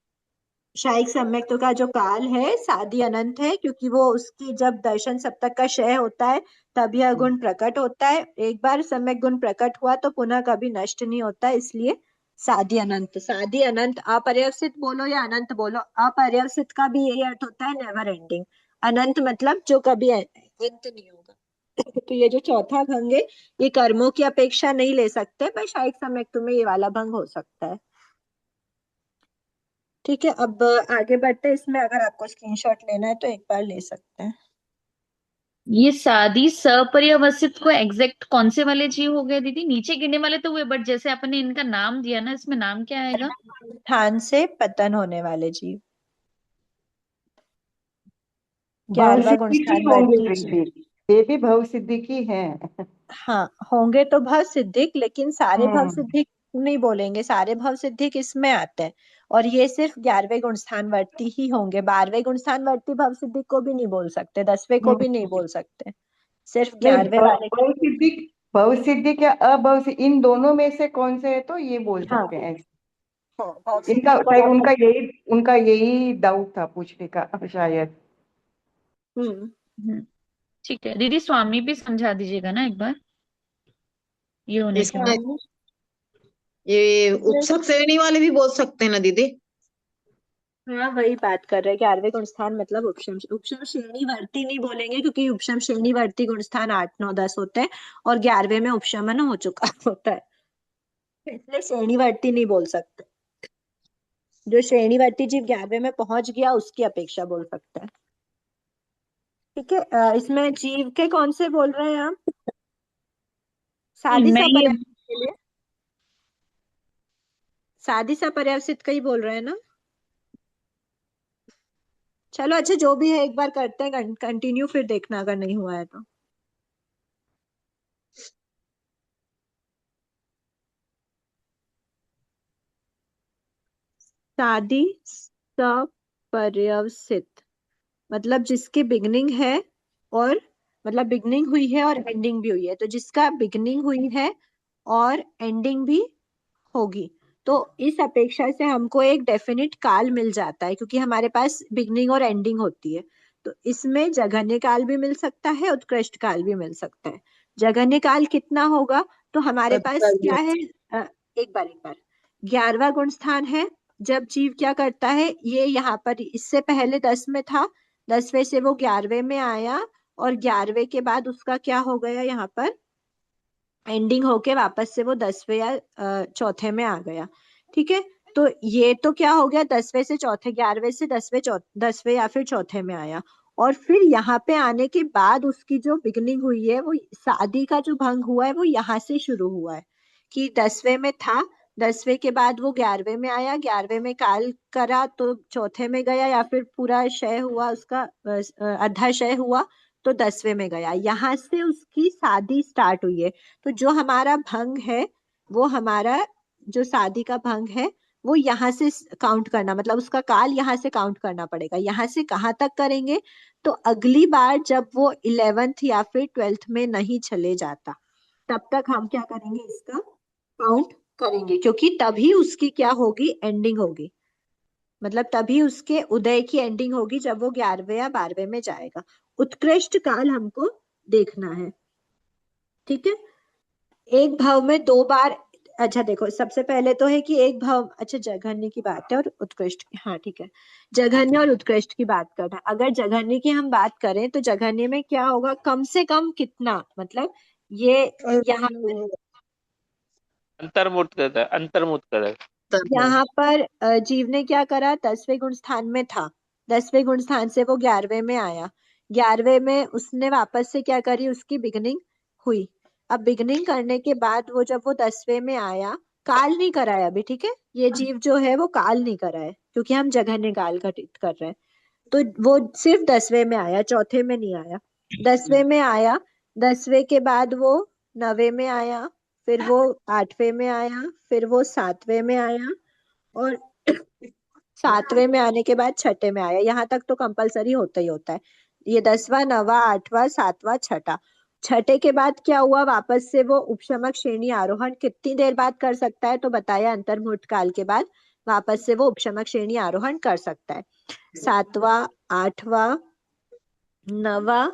शायिक सम्यक्त का जो काल है सादी अनंत है, क्योंकि वो उसकी जब दर्शन सप्तक का क्षय होता है तब यह गुण प्रकट होता है। एक बार सम्यक गुण प्रकट हुआ तो पुनः कभी नष्ट नहीं होता, इसलिए साधी अनंत, साधी अनंत, अपर्यवसित बोलो या अनंत बोलो, अपर्यवसित का भी यही अर्थ होता है नेवर एंडिंग। अनंत मतलब जो कभी अंत नहीं होगा। तो ये जो चौथा भंग है, ये कर्मों की अपेक्षा नहीं ले सकते, पर शायद समय तुम्हें ये वाला भंग हो सकता है। ठीक है, अब आगे बढ़ते हैं। इसमें अगर आपको स्क्रीनशॉट लेना है तो एक बार ले सकते हैं। ये सादी सपर्यवसित को एग्जैक्ट कौन से वाले जीव हो गए दीदी? नीचे गिनने वाले तो हुए, बट जैसे आपने इनका नाम दिया ना, इसमें नाम क्या आएगा? स्थान से पतन होने वाले जीव, 11वां भवसिद्धि की गुणस्थान होंगे वर्ती जीव। प्रीति, ये भी भवसिद्धि की है। हाँ, होंगे तो भव सिद्धिक, लेकिन सारे भव हम्म। सिद्धिक नहीं बोलेंगे, सारे भव सिद्धिक इसमें आते हैं। और ये सिर्फ 11वें गुणस्थान वर्ती ही होंगे, 12वें गुणस्थान वर्ती भव सिद्धिक को भी नहीं बोल सकते, 10वें को भी नहीं बोल सकते, सिर्फ नहीं, 11वें वाले। भवसिद्धि, भवसिद्धि क्या अभवसिद्धि, इन दोनों में से कौन से है तो ये बोल हाँ सकते हैं। हाँ, भव इनका सिद्धिक को शायद आप। उनका यही डाउट था पूछने का शायद। हम्म। हम्म, ठीक है दीदी, स्वामी भी समझा दीजिएगा ना एक बार, ये होने के इसमें बाद। स्वामी, ये उपसक श्रेणी वाले भी बोल सकते हैं ना दीदी? हाँ वही बात कर रहे हैं, 11वें गुणस्थान मतलब उपशम, उपशम श्रेणी वर्ती नहीं बोलेंगे, क्योंकि उपशम श्रेणी वर्ती गुणस्थान 8 9 10 होते हैं, और 11वें में उपशमन हो चुका होता है, इसलिए श्रेणीवर्ती नहीं बोल सकते। जो श्रेणीवर्ती जीव 11वें में पहुंच गया उसकी अपेक्षा बोल सकते हैं। ठीक है, इसमें जीव के कौन से बोल रहे हैं आप? साधी मैं ये सपर्यावसित के लिए, साधी सपर्यावसित का ही बोल रहे हैं ना? चलो अच्छा, जो भी है एक बार करते हैं कंटिन्यू, फिर देखना अगर नहीं हुआ है तो। साधी सपर्यावसित मतलब जिसकी बिगनिंग है, और मतलब बिगनिंग हुई है और एंडिंग भी हुई है, तो जिसका बिगनिंग हुई है और एंडिंग भी होगी, तो इस अपेक्षा से हमको एक डेफिनिट काल मिल जाता है, क्योंकि हमारे पास बिगनिंग और एंडिंग होती है। तो इसमें जघन्य काल भी मिल सकता है, उत्कृष्ट काल भी मिल सकता है। जघन्य काल कितना होगा? तो हमारे पास क्या है, एक बार 11वां गुण स्थान है। जब जीव क्या करता है, ये यहाँ पर इससे पहले 10 में था, 10वें से वो 11वें में आया, और 11वें के बाद उसका क्या हो गया, यहाँ पर एंडिंग होके वापस से वो 10वें या चौथे में आ गया। ठीक है, तो ये तो क्या हो गया, 10वें से चौथे, 11वें से 10वें या फिर चौथे में आया। और फिर यहाँ पे आने के बाद उसकी जो बिगनिंग हुई है, वो शादी का जो भंग हुआ है वो यहाँ से शुरू हुआ है, कि 10वें में था, 10वें के बाद वो 11वें में आया, 11वें में काल करा तो चौथे में गया, या फिर पूरा क्षय हुआ उसका, अद्धा क्षय हुआ तो 10वें में गया, यहाँ से उसकी शादी स्टार्ट हुई है। तो जो हमारा भंग है, वो हमारा जो शादी का भंग है, वो यहाँ से काउंट करना, मतलब उसका काल यहाँ से काउंट करना पड़ेगा। यहाँ से कहाँ तक करेंगे? तो अगली बार जब वो 11th या फिर 12th में नहीं चले जाता, तब तक हम क्या करेंगे, इसका काउंट करेंगे, क्योंकि तभी उसकी क्या होगी, एंडिंग होगी। मतलब तभी उसके उदय की एंडिंग होगी, जब वो 11वें या 12वें में जाएगा। उत्कृष्ट काल हमको देखना है। ठीक है, एक भाव में 2 बार, अच्छा देखो, सबसे पहले तो है कि एक भाव, अच्छा जघन्य की बात है और उत्कृष्ट की, हाँ ठीक है, जघन्य और उत्कृष्ट की बात करना। अगर जघन्य की हम बात करें तो जघन्य में क्या होगा, कम से कम कितना, मतलब ये यहाँ अंतर्मुक्त कर, अंतर्मुक्त कर। यहाँ पर जीव ने क्या करा, 10वें गुण स्थान में था, 10वें गुण स्थान से वो 11वें में आया, 11वें में उसने वापस से क्या करी, उसकी बिगनिंग हुई। अब बिगनिंग करने के बाद वो जब वो 10वें में आया, काल नहीं कराया अभी, ठीक है, ये जीव जो है वो काल नहीं कराए, क्योंकि हम जघन्य काल घटित कर रहे हैं। तो वो सिर्फ 10वें में आया, चौथे में नहीं आया। 10वें में आया, 10वें के बाद वो 9वें में आया, फिर वो 8वें में आया, फिर वो 7वें में आया, और 7वें में आने के बाद छठे में आया। यहाँ तक तो कंपलसरी होता ही होता है, ये 10वां 9वां 8वां 7वां छठा। छठे के बाद क्या हुआ, वापस से वो उपशमक श्रेणी आरोहण कितनी देर बाद कर सकता है, तो बताया अंतर्मुहूर्त काल के बाद वापस से वो उपशमक श्रेणी आरोहण कर सकता है। 7वां 8वां 9वां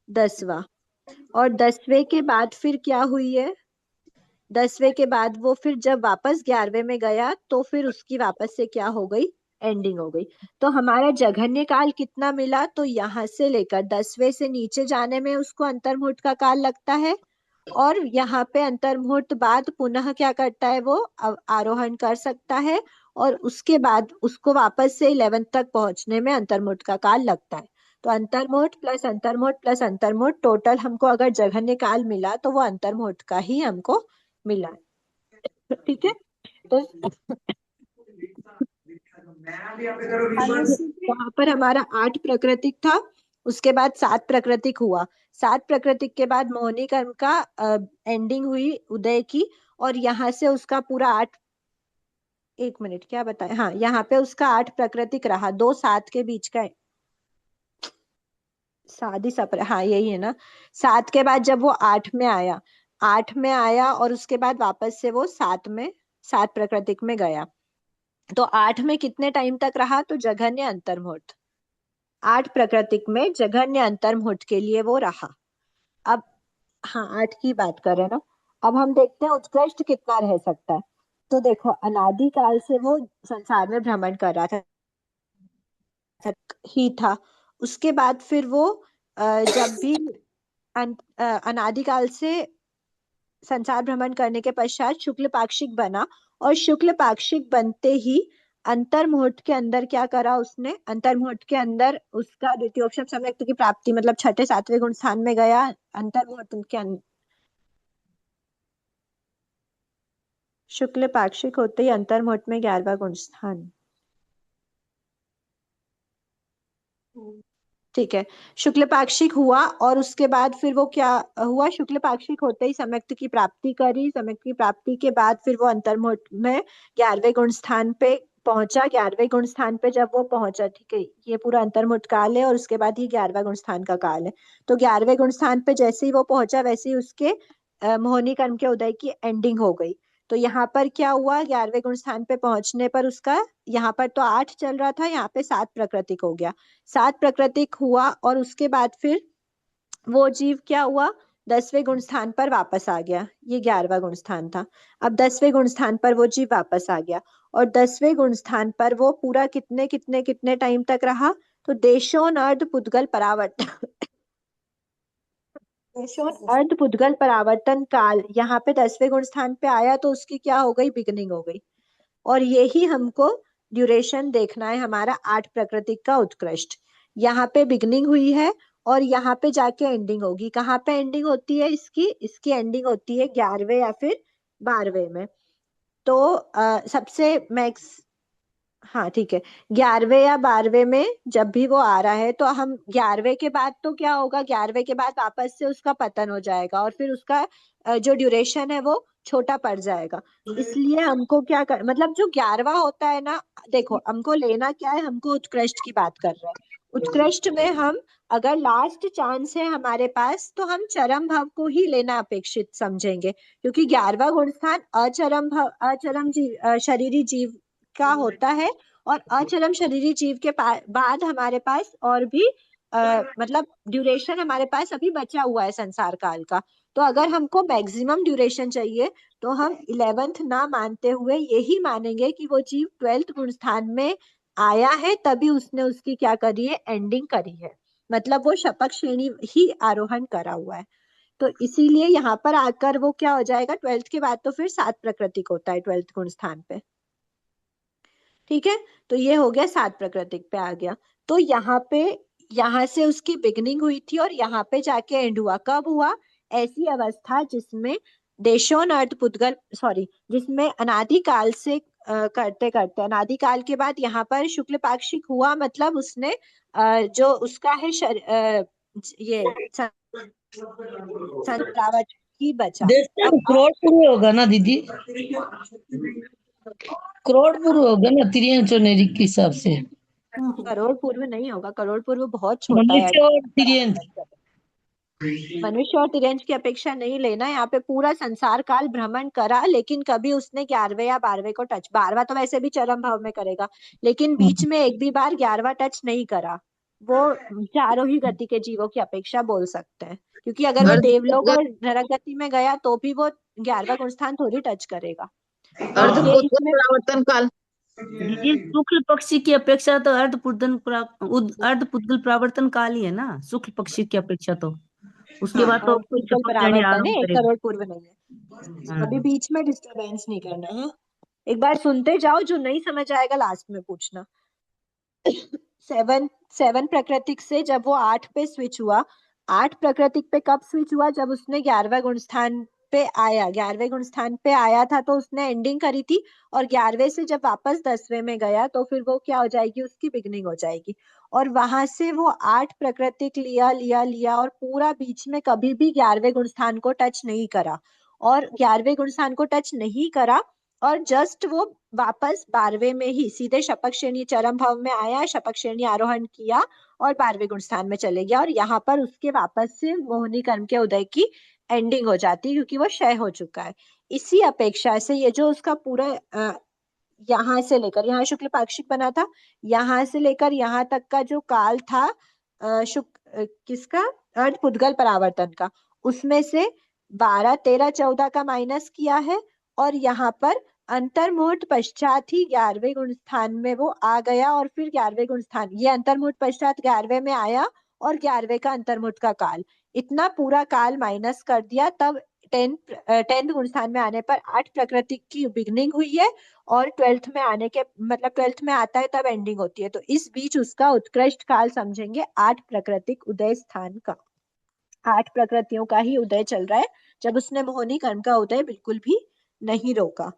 10वां, और 10वें के बाद फिर क्या हुई है, 10वें के बाद वो फिर जब वापस 11वें में गया तो फिर उसकी वापस से क्या हो गई, एंडिंग हो गई। तो हमारा जघन्य काल कितना मिला, तो यहाँ से लेकर 10वें से नीचे जाने में उसको अंतर्मुहूर्त का काल लगता है, और यहाँ पे अंतर्मुहूर्त बाद पुनः क्या करता है, वो आरोहण कर सकता है, और उसके बाद उसको वापस से 11 तक पहुंचने में अंतर्मुहूर्त का काल लगता है। तो अंतर्मुहूर्त प्लस अंतर्मुहूर्त प्लस अंतर्मुहूर्त टोटल हमको अगर जघन्य काल मिला तो वो अंतर्मुहूर्त का ही हमको मिला है। ठीक है, तो वहां पर हमारा 8 प्राकृतिक था, उसके बाद 7 प्राकृतिक हुआ। 7 प्राकृतिक के बाद मोहिनी कर्म का एंडिंग हुई उदय की, और यहाँ से उसका पूरा 8, 1 मिनट क्या बताए, हाँ यहाँ पे उसका 8 प्राकृतिक रहा, 2 7 के बीच का शादी सपर, हाँ यही है ना। 7 के बाद जब वो 8 में आया, 8 में आया और उसके बाद वापस से वो 7 में, 7 प्राकृतिक में गया। तो 8 में कितने टाइम तक रहा, तो जघन्य अंतर्मुहूर्त, 8 प्राकृतिक में जघन्य अंतर्मुहूर्त के लिए वो रहा। अब हाँ 8 की बात कर रहे हैं ना। अब हम देखते हैं उत्कृष्ट कितना रह सकता है। तो देखो अनादि काल से वो संसार में भ्रमण कर रहा था ही था। उसके बाद फिर वो जब भी अनादिकाल से संसार भ्रमण करने के पश्चात शुक्ल पाक्षिक बना, और शुक्ल पाक्षिक बनते ही अंतर्मुहूर्त के अंदर क्या करा उसने, अंतर्मुहूर्त के अंदर उसका द्वितीयोपनिषद सम्यक्त की प्राप्ति, मतलब छठे 7वें गुण स्थान में गया अंतर्मुहूर्त के अंदर। शुक्ल पाक्षिक होते ही अंतर्मुहूर्त में 11वां गुण स्थान, ठीक है। शुक्ल पाक्षिक हुआ और उसके बाद फिर वो क्या हुआ, शुक्ल पाक्षिक होते ही सम्यक्त की प्राप्ति करी, सम्यक्त की प्राप्ति के बाद फिर वो अंतर्मुहूर्त में 11वें गुण स्थान पे पहुंचा। 11वें गुण स्थान पे जब वो पहुंचा, ठीक है, ये पूरा अंतर्मुहूर्त काल है और उसके बाद ये 11वां गुण स्थान का काल है। तो 11वें गुण स्थान पे जैसे ही वो पहुंचा वैसे ही उसके मोहिनी कर्म के उदय की एंडिंग हो गई। तो यहाँ पर क्या हुआ, 11वें गुण स्थान पे पहुंचने पर उसका, यहाँ पर तो 8 चल रहा था, यहाँ पे 7 प्राकृतिक हो गया। 7 प्राकृतिक हुआ और उसके बाद फिर वो जीव क्या हुआ, 10वें गुण स्थान पर वापस आ गया। ये 11वां गुण स्थान था। अब 10वें गुण स्थान पर वो जीव वापस आ गया, और 10वें गुण स्थान पर वो पूरा कितने कितने कितने टाइम तक रहा, तो देशोन अर्ध पुद्गल परावर्तन देशोन अर्ध पुद्गल परावर्तन काल, यहाँ पे 10वें गुण स्थान पे आया तो उसकी क्या हो गई, बिगनिंग हो गई। और यही हमको ड्यूरेशन देखना है हमारा 8 प्राकृतिक का उत्कृष्ट। यहाँ पे बिगनिंग हुई है और यहाँ पे जाके एंडिंग होगी। कहाँ पे एंडिंग होती है इसकी एंडिंग होती है 11वें या फिर 12वें में। तो सबसे मैक्स, हाँ ठीक है, 11वें या 12वें में जब भी वो आ रहा है तो हम 11वें के बाद तो क्या होगा, 11वें के बाद वापस से उसका पतन हो जाएगा और फिर उसका जो ड्यूरेशन है वो छोटा पड़ जाएगा। इसलिए हमको क्या कर, मतलब जो 11वां होता है ना, देखो हमको लेना क्या है, हमको उत्कृष्ट की बात कर रहे हैं। उत्कृष्ट में हम अगर लास्ट चांस है हमारे पास तो हम चरम भाव को ही लेना अपेक्षित समझेंगे, क्योंकि 11वां गुण स्थान अचरम भाव, अचरम जीव, शरीरी जीव का होता है, और अचरम शरीरी जीव के बाद हमारे पास और भी मतलब ड्यूरेशन हमारे पास अभी बचा हुआ है संसार काल का। तो अगर हमको मैक्सिमम ड्यूरेशन चाहिए तो हम 11th ना मानते हुए यही मानेंगे कि वो जीव 12th गुण स्थान में आया है, तभी उसने उसकी क्या करी है, एंडिंग करी है, मतलब वो शपथ श्रेणी ही आरोहण करा हुआ है। तो इसीलिए यहाँ पर आकर वो क्या हो जाएगा, 12th के बाद तो फिर 7 प्राकृतिक होता है 12th गुण स्थान पे। ठीक है, तो ये हो गया 7 प्राकृतिक पे आ गया। तो यहाँ से उसकी बिगनिंग हुई थी और यहाँ पे जाके एंड हुआ। कब हुआ, ऐसी अवस्था जिसमें देशोन अर्थ पुद्गल, सॉरी, जिसमें अनादिकाल से करते करते अनादिकाल के बाद यहाँ पर शुक्ल पाक्षिक हुआ, मतलब उसने जो उसका है ये संतरावट ही बचा। करोड़पुर होगा ना दीदी, करोड़पुर होगा ना त्रियंचनेरी के हिसाब से। करोड़ पूर्व नहीं होगा, करोड़ पूर्व बहुत छोटा है। मनुष्य और तिर्यंच, मनुष्य और तिर्यंच की अपेक्षा नहीं लेना, यहाँ पे पूरा संसार काल भ्रमण करा, लेकिन कभी उसने 11वें या 12वें को टच, 12वां तो वैसे भी चरम भाव में करेगा, लेकिन बीच में एक भी बार 11वां टच नहीं करा। वो चारों ही गति के जीवों की अपेक्षा बोल सकते हैं, क्योंकि अगर वो देवलोक और नरक गति में गया तो भी वो 11वां गुण स्थान थोड़ी टच करेगा। अर्ध ये उद्गल इसमें परावर्तन काल। दीदी शुक्ल पक्षी की अपेक्षा तो अर्ध पुद्गल परावर्तन काल ही है ना, शुक्ल पक्षी की अपेक्षा तो उसके हाँ, बाद तो और पुद्गल चपक श्रेणी परावर्तन है, आरंभ 1 करेगा। करोड़ पूर्व नहीं है। अभी हाँ बीच में डिस्टरबेंस नहीं करना है। एक बार सुनते जाओ, जो नहीं समझ आएगा लास्ट में पूछना। 7 प्राकृतिक से जब वो 8 पे स्विच हुआ, 8 प्राकृतिक पे कब स्विच हुआ? जब उसने 11वें गुण स्थान पे आया, 11वें गुण स्थान पे आया था तो उसने एंडिंग करी थी, और 11वें से जब वापस 10वें में गया तो फिर वो क्या हो जाएगी? उसकी बिगनिंग हो जाएगी। और वहां से वो 8 प्राकृतिक लिया लिया लिया और पूरा बीच में कभी भी 11वें गुण स्थान को टच नहीं करा, और 11वें गुण स्थान को टच नहीं करा, और जस्ट वो वापस 12वें में ही सीधे शपक श्रेणी चरम भाव में आया, शपक श्रेणी आरोहण किया और 12वें गुण स्थान में चले गया, और यहाँ पर उसके वापस से मोहिनी कर्म के उदय की एंडिंग हो जाती है, क्योंकि वो क्षय हो चुका है। इसी अपेक्षा से ये जो उसका पूरा यहाँ से लेकर, यहाँ शुक्ल पाक्षिक बना था, यहाँ से लेकर यहाँ तक का जो काल था किसका? अर्ध पुद्गल परावर्तन का, उसमें से 12, 13, 14 का माइनस किया है, और यहाँ पर अंतर्मुहूर्त पश्चात ही 11वें गुण स्थान में वो आ गया, और फिर 11वें गुण स्थान, ये अंतर्मुहूर्त पश्चात 11वें में आया, और 11वें का अंतर्मुहूर्त का काल, इतना पूरा काल माइनस कर दिया, तब 10th गुण स्थान में आने पर 8 प्रकृति की बिगनिंग हुई है, और 12th में आने के मतलब 12th में आता है तब एंडिंग होती है। तो इस बीच उसका उत्कृष्ट काल समझेंगे 8 प्राकृतिक उदय स्थान का। 8 प्रकृतियों का ही उदय चल रहा है, जब उसने मोहिनी कर्म का उदय बिल्कुल भी नहीं रोका।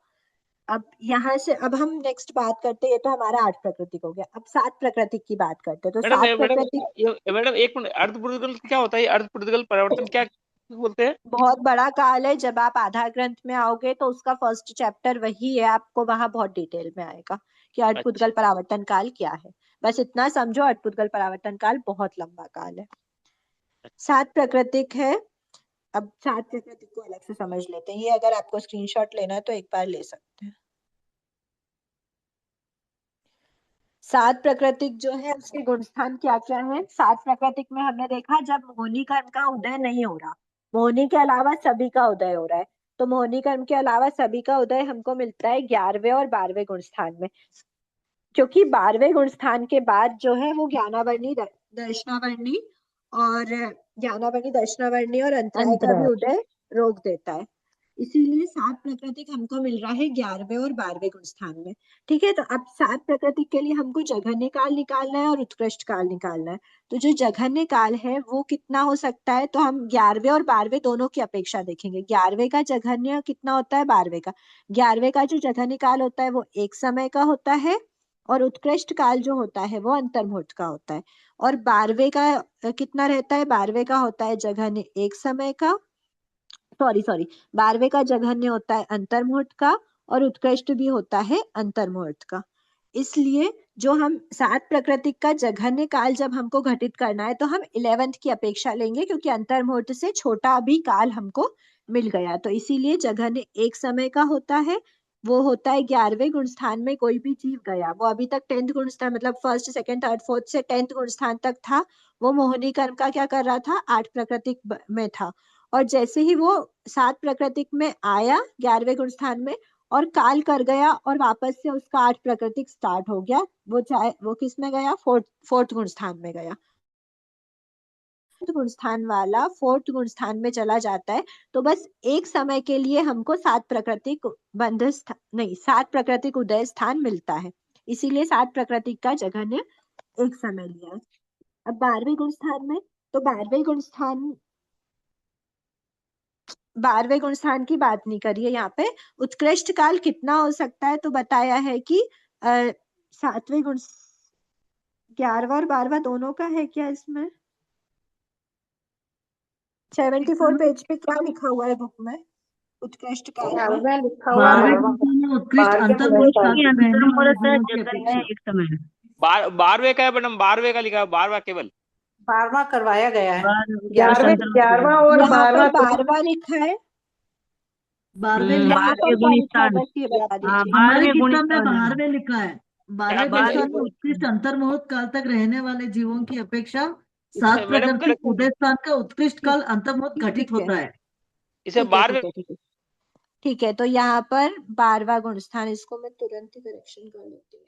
अब यहाँ से अब हम नेक्स्ट बात करते हैं, ये तो हमारा 8 प्राकृतिक हो गया। अब 7 प्राकृतिक की बात करते हैं। तो मैडम 7 प्राकृतिक मैडम एक मिनट, अर्धपुर्तगल क्या होता है? अर्धपुर्तगल परावर्तन क्या बोलते हैं? बहुत बड़ा काल है। जब आप आधार ग्रंथ में आओगे तो उसका फर्स्ट चैप्टर वही है, आपको वहां बहुत डिटेल में आएगा कि अटपुद्गल परावर्तन काल क्या है। बस इतना समझो, अटपुद्गल परावर्तन काल बहुत लंबा काल है। 7 प्राकृतिक है। अब 7 प्राकृतिक को अलग से समझ लेते हैं। ये अगर आपको स्क्रीनशॉट लेना है तो एक बार ले सकते हैं। 7 प्राकृतिक जो है उसके गुणस्थान क्या क्या है? 7 प्राकृतिक में हमने देखा जब मोहिनी कर्म का उदय नहीं हो रहा, मोहिनी के अलावा सभी का उदय हो रहा है, तो मोहिनी कर्म के अलावा सभी का उदय हमको मिलता है 11वें और 12वें गुण स्थान में, क्योंकि 12वें गुण स्थान के बाद जो है वो ज्ञानावर्णी, दर्शनावर्णी और अंतराय का भी उदय रोक देता है। इसीलिए 7 प्राकृतिक हमको मिल रहा है 11वें और 12वें गुण स्थान में। ठीक है, तो अब 7 प्राकृतिक के लिए हमको जघन्य काल निकालना है और उत्कृष्ट काल निकालना है। तो जो जघन्य काल है वो कितना हो सकता है? तो हम 11वें और 12वें दोनों की अपेक्षा देखेंगे। 11वें का जघन्य कितना होता है? 12वें का। 11वें का जो जघन्य काल होता है वो 1 समय का होता है, और उत्कृष्ट काल जो होता है वो अंतर्मुहूर्त का होता है। और 12वें का कितना रहता है? 12वें का होता है जघन्य 1 समय का, सॉरी 12वें का जघन्य होता है अंतर्मुहूर्त का, और उत्कृष्ट भी होता है अंतर्मुहूर्त का। इसलिए जो हम 7 प्राकृतिक का जघन्य काल जब हमको घटित करना है तो हम 11th की अपेक्षा लेंगे, क्योंकि अंतर्मुहूर्त से छोटा भी काल हमको मिल गया। तो इसीलिए जघन्य 1 समय का होता है, वो होता है 11वें गुण स्थान में कोई भी जीव गया, वो अभी तक 10th गुण स्थान मतलब 1st, 2nd, 3rd, 4th से 10th गुण स्थान तक था, वो मोहिनी कर्म का क्या कर रहा था? 8 प्राकृतिक में था। और जैसे ही वो 7 प्राकृतिक में आया 11वें गुण स्थान में और काल कर गया, और वापस से उसका 8 प्राकृतिक स्टार्ट हो गया, वो किस में गया? 4th गुण स्थान में गया। गुण स्थान वाला 4th गुण स्थान में चला जाता है, तो बस एक समय के लिए हमको 7 प्राकृतिक 7 प्राकृतिक उदय स्थान मिलता है। इसीलिए 7 प्राकृतिक का जघन्य एक समय लिया है। अब 12वें गुण स्थान में, तो 12वें गुण स्थान की बात नहीं करिए यहाँ पे। उत्कृष्ट काल कितना हो सकता है? तो बताया है कि 7वें गुण, 11वां और 12वां दोनों का है क्या इसमें? 74 पेज पे क्या लिखा हुआ है बुक में? उत्कृष्ट काल में लिखा हुआ है उत्कृष्ट अंतर्मुहूर्त जघन्य एक समय 12वें का है मैडम, 12वें का लिखा है, 12वां केवल 12वां करवाया गया है। 11वां और यहाँ पर 12वां 12वां लिखा है, 12वें यहाँ पर क्या लिखा है? बस ये बता दीजिए। हमारे किताब में 12वें लिखा है। 12वें गुण 12वें स्थान में उत्कृष्ट अंतर्मुहूर्त काल तक रहने वाले जीवों की अपेक्षा 7 मैडम प्राकृतिक उदय स्थान का उत्कृष्ट काल अंतर्मुहूर्त घटित ठीक है, होता है। इसे ठीक है, 12वें ठीक है, ठीक है। ठीक है, तो यहाँ पर 12वां गुण स्थान, इसको मैं तुरंत ही करेक्शन कर लेती हूँ।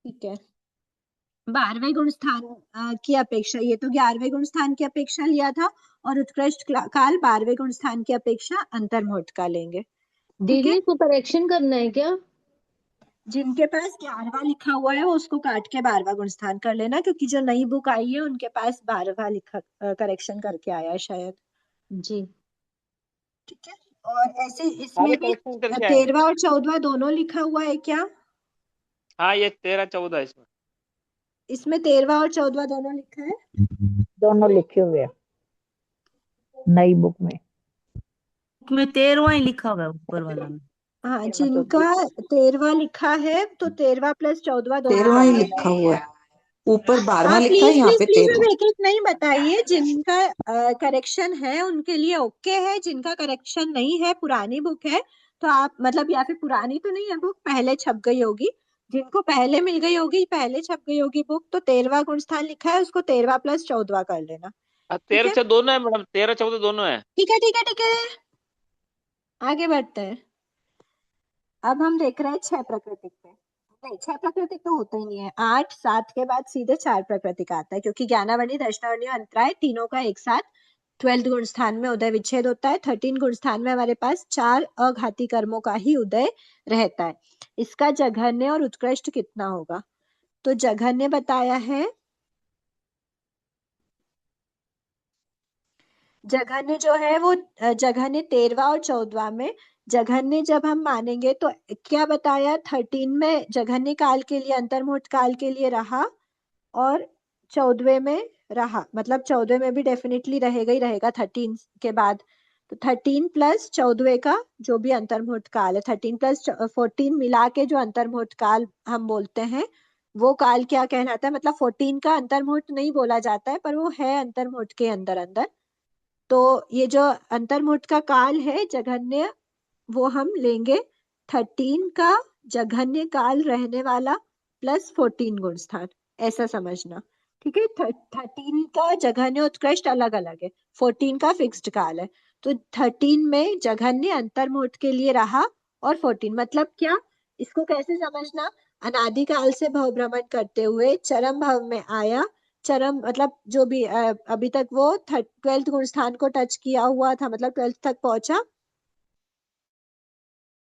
ठीक है, 12वें गुण स्थान की अपेक्षा, ये तो 11वें गुण स्थान की अपेक्षा लिया था, और उत्कृष्ट काल 12वें गुण स्थान की अपेक्षा अंतर्मुहूर्त का लेंगे। ठीक है, दीदी इसको करेक्शन करना है क्या? जिनके पास 11वां लिखा हुआ है वो उसको काट के 12वां गुण स्थान कर लेना, क्योंकि जो नई बुक आई है उनके पास 12वां लिखा करेक्शन करके आया है शायद। जी। ठीक है, और ऐसे हाँ इसमें ये भी करेक्शन करके आए हैं। 13वां और 14वां दोनों लिखा हुआ है क्या? हाँ ये 13-14 इसमें। इसमें 13वां और 14वां दोनों लिखा है। दोनों लिखे हुए हैं नई बुक में। में 13वां ही लिखा हुआ है ऊपर वाला में। हाँ, जिनका 13वां लिखा है तो 13वां प्लस 14वां दोनों 13वां ही कर लेना। लिखा हुआ है, ऊपर 12वां हाँ लिखा है, प्लीज यहाँ प्लीज पे प्लीज, 13वां। अब एक एक नहीं बताइए। जिनका करेक्शन है उनके लिए ओके है, जिनका करेक्शन नहीं है, पुरानी बुक है तो आप मतलब, या फिर पुरानी तो नहीं है बुक, पहले छप गई होगी, जिनको पहले मिल गई होगी, पहले छप गई होगी बुक, तो 13वां गुण स्थान लिखा है उसको 13वां प्लस 14वां कर लेना। ठीक है 13-14 दोनों है मैडम, 13-14 दोनों है। ठीक है ठीक है ठीक है, आगे बढ़ते हैं। अब हम देख रहे हैं 6 प्राकृतिक पे। नहीं, 6 प्राकृतिक तो होता ही नहीं है, 8 7 के बाद सीधे 4 प्राकृतिक आता है, क्योंकि ज्ञानावनी, दर्शनावनी और अंतराय तीनों का एक साथ 12th गुण स्थान में उदय विच्छेद होता है। 13 गुण स्थान में हमारे पास 4 अघाती कर्मों का ही उदय रहता है। इसका जघन्य और उत्कृष्ट कितना होगा? तो जघन्य बताया है, जघन्य जो है वो जघन्य 13वां और 14वां में, जघन्य जब हम मानेंगे तो क्या बताया, 13 में जघन्य काल के लिए, अंतर्मुहूर्त काल के लिए रहा, और 14वें में रहा, मतलब 14वें में भी डेफिनेटली रहेगा ही रहेगा 13 के बाद। तो 13 प्लस 14वें का जो भी अंतर्मुहूर्त काल है, 13 प्लस 14 मिला के जो अंतर्मुहूर्त काल हम बोलते हैं, वो काल क्या कहलाता है? मतलब 14 का अंतर्मुहूर्त नहीं बोला जाता है, पर वो है अंतर्मुहूर्त के अंदर अंदर। तो ये जो अंतर्मुहूर्त का काल है जघन्य, वो हम लेंगे 13 का जघन्य काल रहने वाला प्लस 14 गुण स्थान, ऐसा समझना। ठीक है, 13 का जघन्य उत्कृष्ट अलग अलग है, 14 का फिक्स्ड काल है। तो 13 में जघन्य अंतर्मुहूर्त के लिए रहा, और 14 मतलब क्या, इसको कैसे समझना, अनादिकाल से भव भ्रमण करते हुए चरम भव में आया, चरम मतलब जो भी अभी तक वो 12th गुण स्थान को टच किया हुआ था, मतलब 12th तक पहुंचा,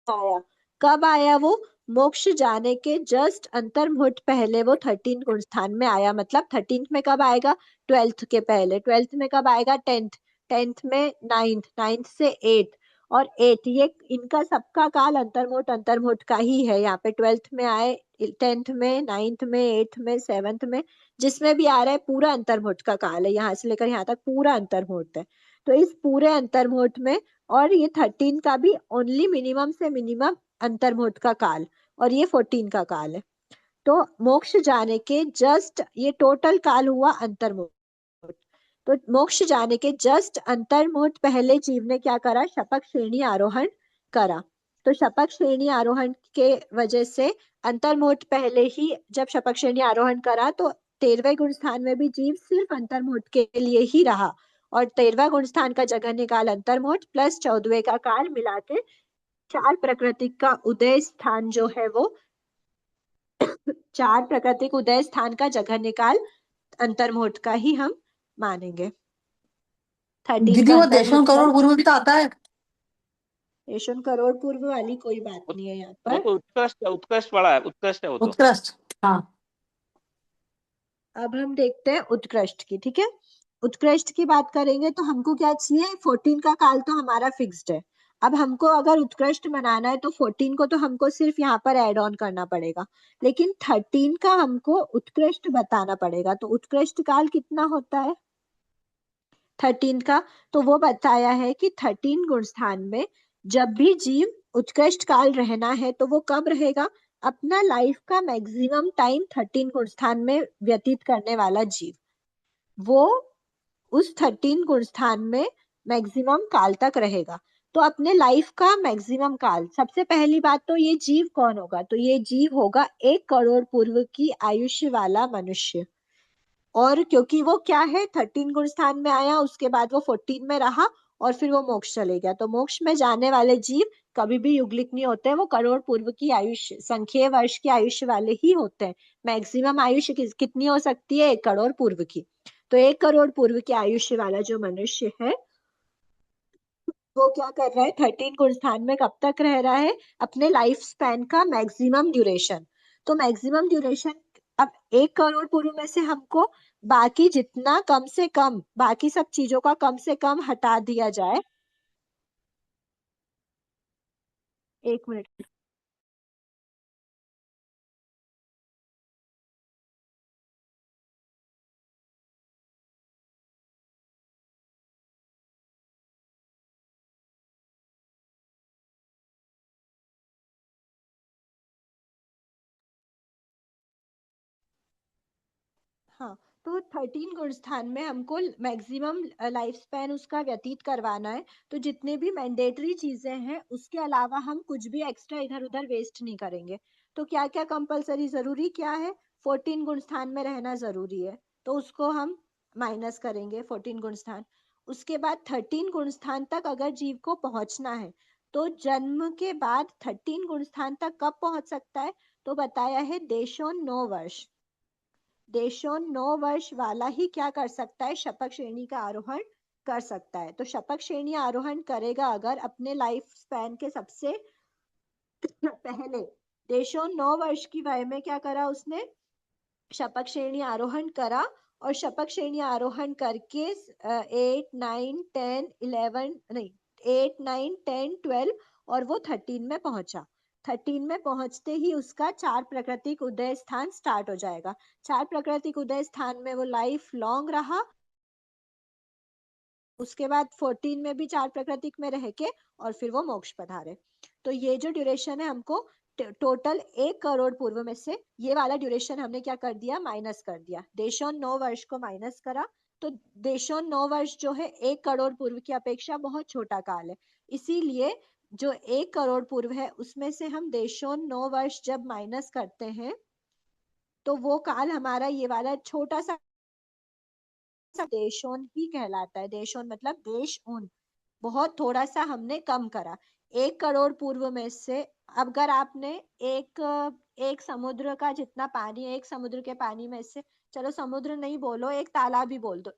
आया। कब आया वो? मोक्ष जाने के जस्ट अंतर्मुहूर्त पहले वो 13 गुण स्थान में आया। मतलब 13th में कब आएगा? 12th के पहले। 12th में कब आएगा? 10th। 10th में 9th, 9th से 8th, और 8th, ये इनका सबका काल अंतर्मुहूर्त अंतर्मुहूर्त का ही है। यहाँ पे 12th में आए, 10th में, 9th में, 8th में, 7th में, जिसमें भी आ रहा है पूरा अंतर्मुहूर्त का काल है, यहाँ से लेकर यहाँ तक पूरा अंतर्मुहूर्त है। तो इस पूरे अंतर्मुहूर्त में, और ये 13 का भी ओनली मिनिमम से मिनिमम अंतर्मुहूर्त का काल, और ये 14 का काल है। तो मोक्ष जाने के जस्ट, ये टोटल काल हुआ अंतर्मुहूर्त। तो मोक्ष जाने के जस्ट अंतर्मुहूर्त पहले जीव ने क्या करा? शपथ श्रेणी आरोहण करा। तो शपथ श्रेणी आरोहण के वजह से अंतर्मुहूर्त पहले ही जब शपथ श्रेणी आरोहण करा, तो 13वें गुण स्थान में भी जीव सिर्फ अंतर्मुहूर्त के लिए ही रहा, और 13वां गुण स्थान का जघन्य काल अंतर्मुहूर्त प्लस 14वें का काल मिला के 4 प्राकृतिक का उदय स्थान जो है वो 4 प्राकृतिक उदय स्थान का जघन्य काल अंतर्मुहूर्त का ही हम मानेंगे। 13 दीदी का वो देशों अंतर्मुहूर्त करोड़ काल, पूर्व भी तो आता है। रेशन करोड़ पूर्व वाली कोई बात वो नहीं है यहाँ वो पर। तो उत्कृष्ट वाला है, उत्कृष्ट है वो तो। उत्कृष्ट, हाँ। अब हम देखते हैं उत्कृष्ट की। ठीक है, उत्कृष्ट की बात करेंगे तो हमको क्या चाहिए? 14 का काल तो हमारा फिक्स्ड है। अब हमको अगर उत्कृष्ट बनाना है तो 14 को तो हमको सिर्फ यहाँ पर ऐड ऑन करना पड़ेगा, लेकिन 13 का हमको उत्कृष्ट बताना पड़ेगा। तो उत्कृष्ट काल कितना होता है 13 का? तो वो बताया है कि 13 गुण स्थान में जब भी जीव उत्कृष्ट काल रहना है तो वो कब रहेगा? अपना लाइफ का मैक्सिमम टाइम 13 गुण स्थान में व्यतीत करने वाला जीव, वो उस 13 गुण स्थान में मैक्सिमम काल तक रहेगा। तो अपने लाइफ का मैक्सिमम काल, सबसे पहली बात तो ये जीव कौन होगा, तो ये जीव होगा 1 करोड़ पूर्व की आयुष्य वाला मनुष्य। और क्योंकि वो क्या है 13 गुण स्थान में आया, उसके बाद वो 14 में रहा और फिर वो मोक्ष चले गया, तो मोक्ष में जाने वाले जीव कभी भी युगलिक नहीं होते हैं, वो करोड़ पूर्व की आयुष्य, संख्य वर्ष की आयुष्य वाले ही होते हैं। मैक्सिमम आयुष्य कितनी हो सकती है, 1 करोड़ पूर्व की। तो 1 करोड़ पूर्व की आयुष्य वाला जो मनुष्य है वो क्या कर रहा है, 13 गुण स्थान में कब तक रह रहा है, अपने लाइफ स्पैन का मैक्सिमम ड्यूरेशन। तो मैक्सिमम ड्यूरेशन, अब 1 करोड़ पूर्व में से हमको बाकी जितना कम से कम, बाकी सब चीजों का कम से कम हटा दिया जाए। 1 मिनट। हाँ, तो 13 गुण स्थान में हमको मैक्सिमम लाइफ स्पैन उसका व्यतीत करवाना है, तो जितने भी मैंडेटरी चीजें हैं उसके अलावा हम कुछ भी एक्स्ट्रा इधर उधर वेस्ट नहीं करेंगे। तो क्या क्या कंपलसरी जरूरी क्या है, 14 गुण स्थान में रहना जरूरी है, तो उसको हम माइनस करेंगे 14 गुण स्थान। उसके बाद 13 गुण स्थान तक अगर जीव को पहुंचना है तो जन्म के बाद 13 गुण स्थान तक कब पहुंच सकता है, तो बताया है देशों 9 वर्ष। देशों 9 वर्ष वाला ही क्या कर सकता है, शपथ श्रेणी का आरोहण कर सकता है। तो शपथ श्रेणी आरोहण करेगा अगर अपने लाइफ स्पैन के सबसे पहले देशों 9 वर्ष की वय में क्या करा उसने, शपथ श्रेणी आरोहण करा, और शपथ श्रेणी आरोहण करके 8 9 10 11 नहीं 8 9 10 12 और वो 13 में पहुंचा। 13 में पहुंचते ही उसका 4 प्राकृतिक उदय स्थान स्टार्ट हो जाएगा। 4 प्राकृतिक उदय स्थान में वो लाइफ लॉन्ग रहा, उसके बाद 14 में भी 4 प्राकृतिक में रह के और फिर वो मोक्ष पधारे। तो ये जो ड्यूरेशन है हमको टोटल 1 करोड़ पूर्व में से ये वाला ड्यूरेशन हमने क्या कर दिया, माइनस कर दिया। देशों 9 वर्ष को माइनस करा, तो देशों 9 वर्ष जो है 1 करोड़ पूर्व की अपेक्षा बहुत छोटा काल है। इसीलिए जो 1 करोड़ पूर्व है उसमें से हम देशों 9 वर्ष जब माइनस करते हैं तो वो काल हमारा ये वाला छोटा सा देशोन ही कहलाता है। देशोन मतलब देश उन, बहुत थोड़ा सा हमने कम करा। 1 करोड़ पूर्व में से अगर आपने एक समुद्र का जितना पानी है, एक समुद्र के पानी में से, चलो समुद्र नहीं बोलो, एक तालाब ही बोल दो,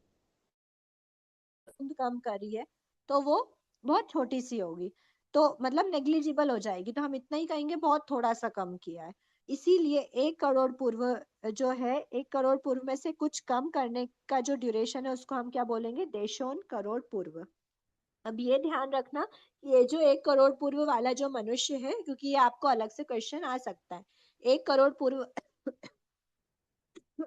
कम करी है तो वो बहुत छोटी सी होगी, तो मतलब नेग्लिजिबल हो जाएगी, तो हम इतना ही कहेंगे बहुत थोड़ा सा कम किया है। इसीलिए 1 करोड़ पूर्व जो है, 1 करोड़ पूर्व में से कुछ कम करने का जो ड्यूरेशन है उसको हम क्या बोलेंगे, देशों करोड़ पूर्व। अब ये ध्यान रखना, ये जो 1 करोड़ पूर्व वाला जो मनुष्य है, क्योंकि ये आपको अलग से क्वेश्चन आ सकता है, 1 करोड़ पूर्व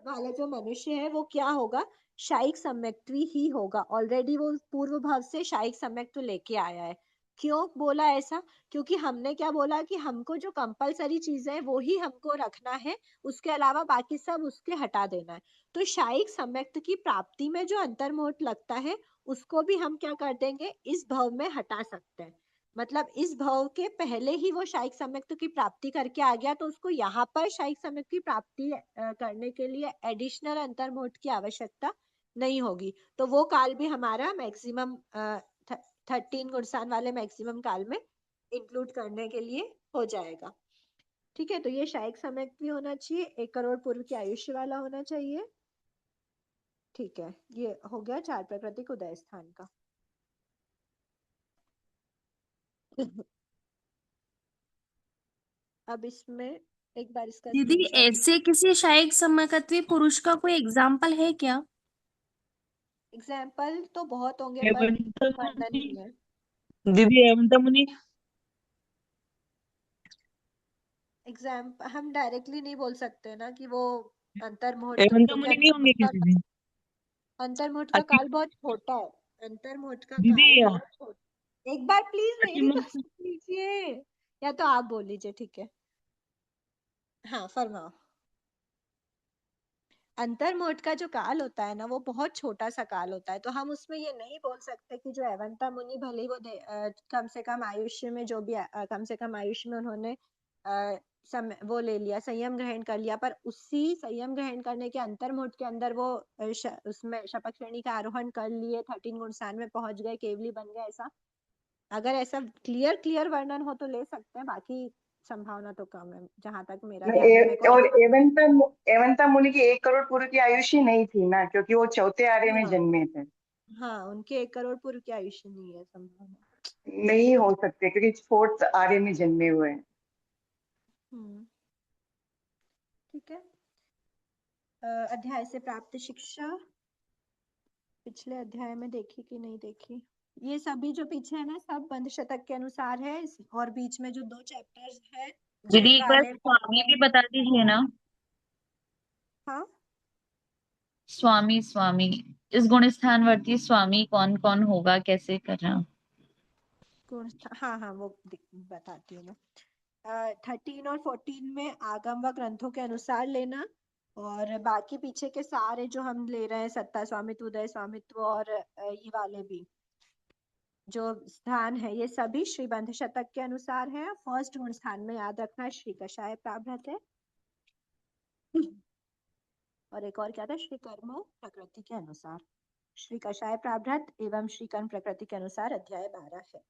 वाला जो मनुष्य है वो क्या होगा, शायिक सम्यक्त्व ही होगा। ऑलरेडी वो पूर्व भाव से शायिक सम्यक्त्व लेके आया है। क्यों बोला ऐसा, क्योंकि हमने क्या बोला कि हमको जो कंपलसरी चीजें है वो ही हमको रखना है, उसके अलावा बाकी सब उसके हटा देना है। तो शायिक सम्यक्त्व की प्राप्ति में जो अंतर्मुहूर्त लगता है उसको भी हम क्या कर देंगे, इस भाव में हटा सकते हैं। मतलब इस भाव के पहले ही वो शायिक सम्यक्त्व की प्राप्ति करके आ गया, तो उसको यहाँ पर शायिक सम्यक्त्व की प्राप्ति करने के लिए एडिशनल अंतर्मुहूर्त की आवश्यकता नहीं होगी। तो वो काल भी हमारा मैक्सिमम 13 गुणसान वाले मैक्सिमम काल में इंक्लूड करने के लिए हो जाएगा। ठीक है, तो ये शायिक सम्यक्त्व भी होना चाहिए, 1 करोड़ पूर्व की आयुष्य वाला होना चाहिए। ठीक है, ये हो गया 4 प्राकृतिक उदय स्थान का। अब इसमें एक बार इसका दीदी स्क्रीनशॉट। ऐसे किसी शायिक समकत्वी पुरुष का कोई एग्जाम्पल है क्या? एग्जाम्पल तो बहुत होंगे पर हेमंत वर्णन मुनि, नहीं है। दीदी हेमंत मुनि। हम डायरेक्टली नहीं बोल सकते ना कि वो अंतर्मुहूर्त, हेमंत क्योंकि मुनि नहीं होंगे किसी दिन? अंतर्मुहूर्त का काल बहुत छोटा है। अंतर्मुहूर्त का दीदी काल बहुत छोटा। एक बार प्लीज मेरी तो अतिमंत सुन लीजिए, या तो आप बोल लीजिए। ठीक है, हाँ फरमाओ। अंतर्मुहूर्त का जो काल होता है ना वो बहुत छोटा सा काल होता है, तो हम उसमें ये नहीं बोल सकते कि जो एवंता मुनि भले ही वो कम से कम आयुष्य में जो भी कम से कम आयुष्य में उन्होंने समय वो ले लिया, संयम ग्रहण कर लिया, पर उसी संयम ग्रहण करने के अंतर्मुहूर्त के अंदर वो उसमें शपथ श्रेणी का आरोहण कर लिए, 13 गुण स्थान में पहुंच गए, केवली बन गए। ऐसा अगर ऐसा क्लियर वर्णन हो तो ले सकते हैं, बाकी संभावना तो कम है जहां तक मेरा ध्यान है। मेरे को और ऐसा एवंता मुनि की 1 करोड़ पूर्व की आयुष्य नहीं थी ना, क्योंकि वो चौथे आर्य में हाँ जन्मे थे। हाँ, उनके 1 करोड़ पूर्व की आयुष्य नहीं है संभावना। नहीं हो सकते क्योंकि 4th आर्य में जन्मे हुए हैं। ठीक है। अध्याय से प्राप्त शिक्षा पिछले अध्याय में देखी कि नहीं देखी? ये सभी जो पीछे है ना सब बंध शतक के अनुसार है, और बीच में जो 2 चैप्टर्स है दीदी जेठ एक बार वाले। स्वामी भी बता दीजिए ना। हाँ, स्वामी स्वामी इस गुण स्थानवर्ती स्वामी कौन कौन होगा, कैसे करना? हाँ हाँ, वो बताती हूँ मैं। 13 और 14 में आगम व ग्रंथों के अनुसार लेना, और बाकी पीछे के सारे जो हम ले रहे हैं, सत्ता स्वामित्व, उदय स्वामित्व और ये वाले भी जो स्थान है, ये सभी श्री बंध शतक के अनुसार है। फर्स्ट गुण स्थान में याद रखना श्री कषाय प्राभृत है, और एक और क्या था, श्री कर्म प्रकृति के अनुसार, श्री कषाय प्राभृत एवं श्री कर्म प्रकृति के अनुसार अध्याय 12 है।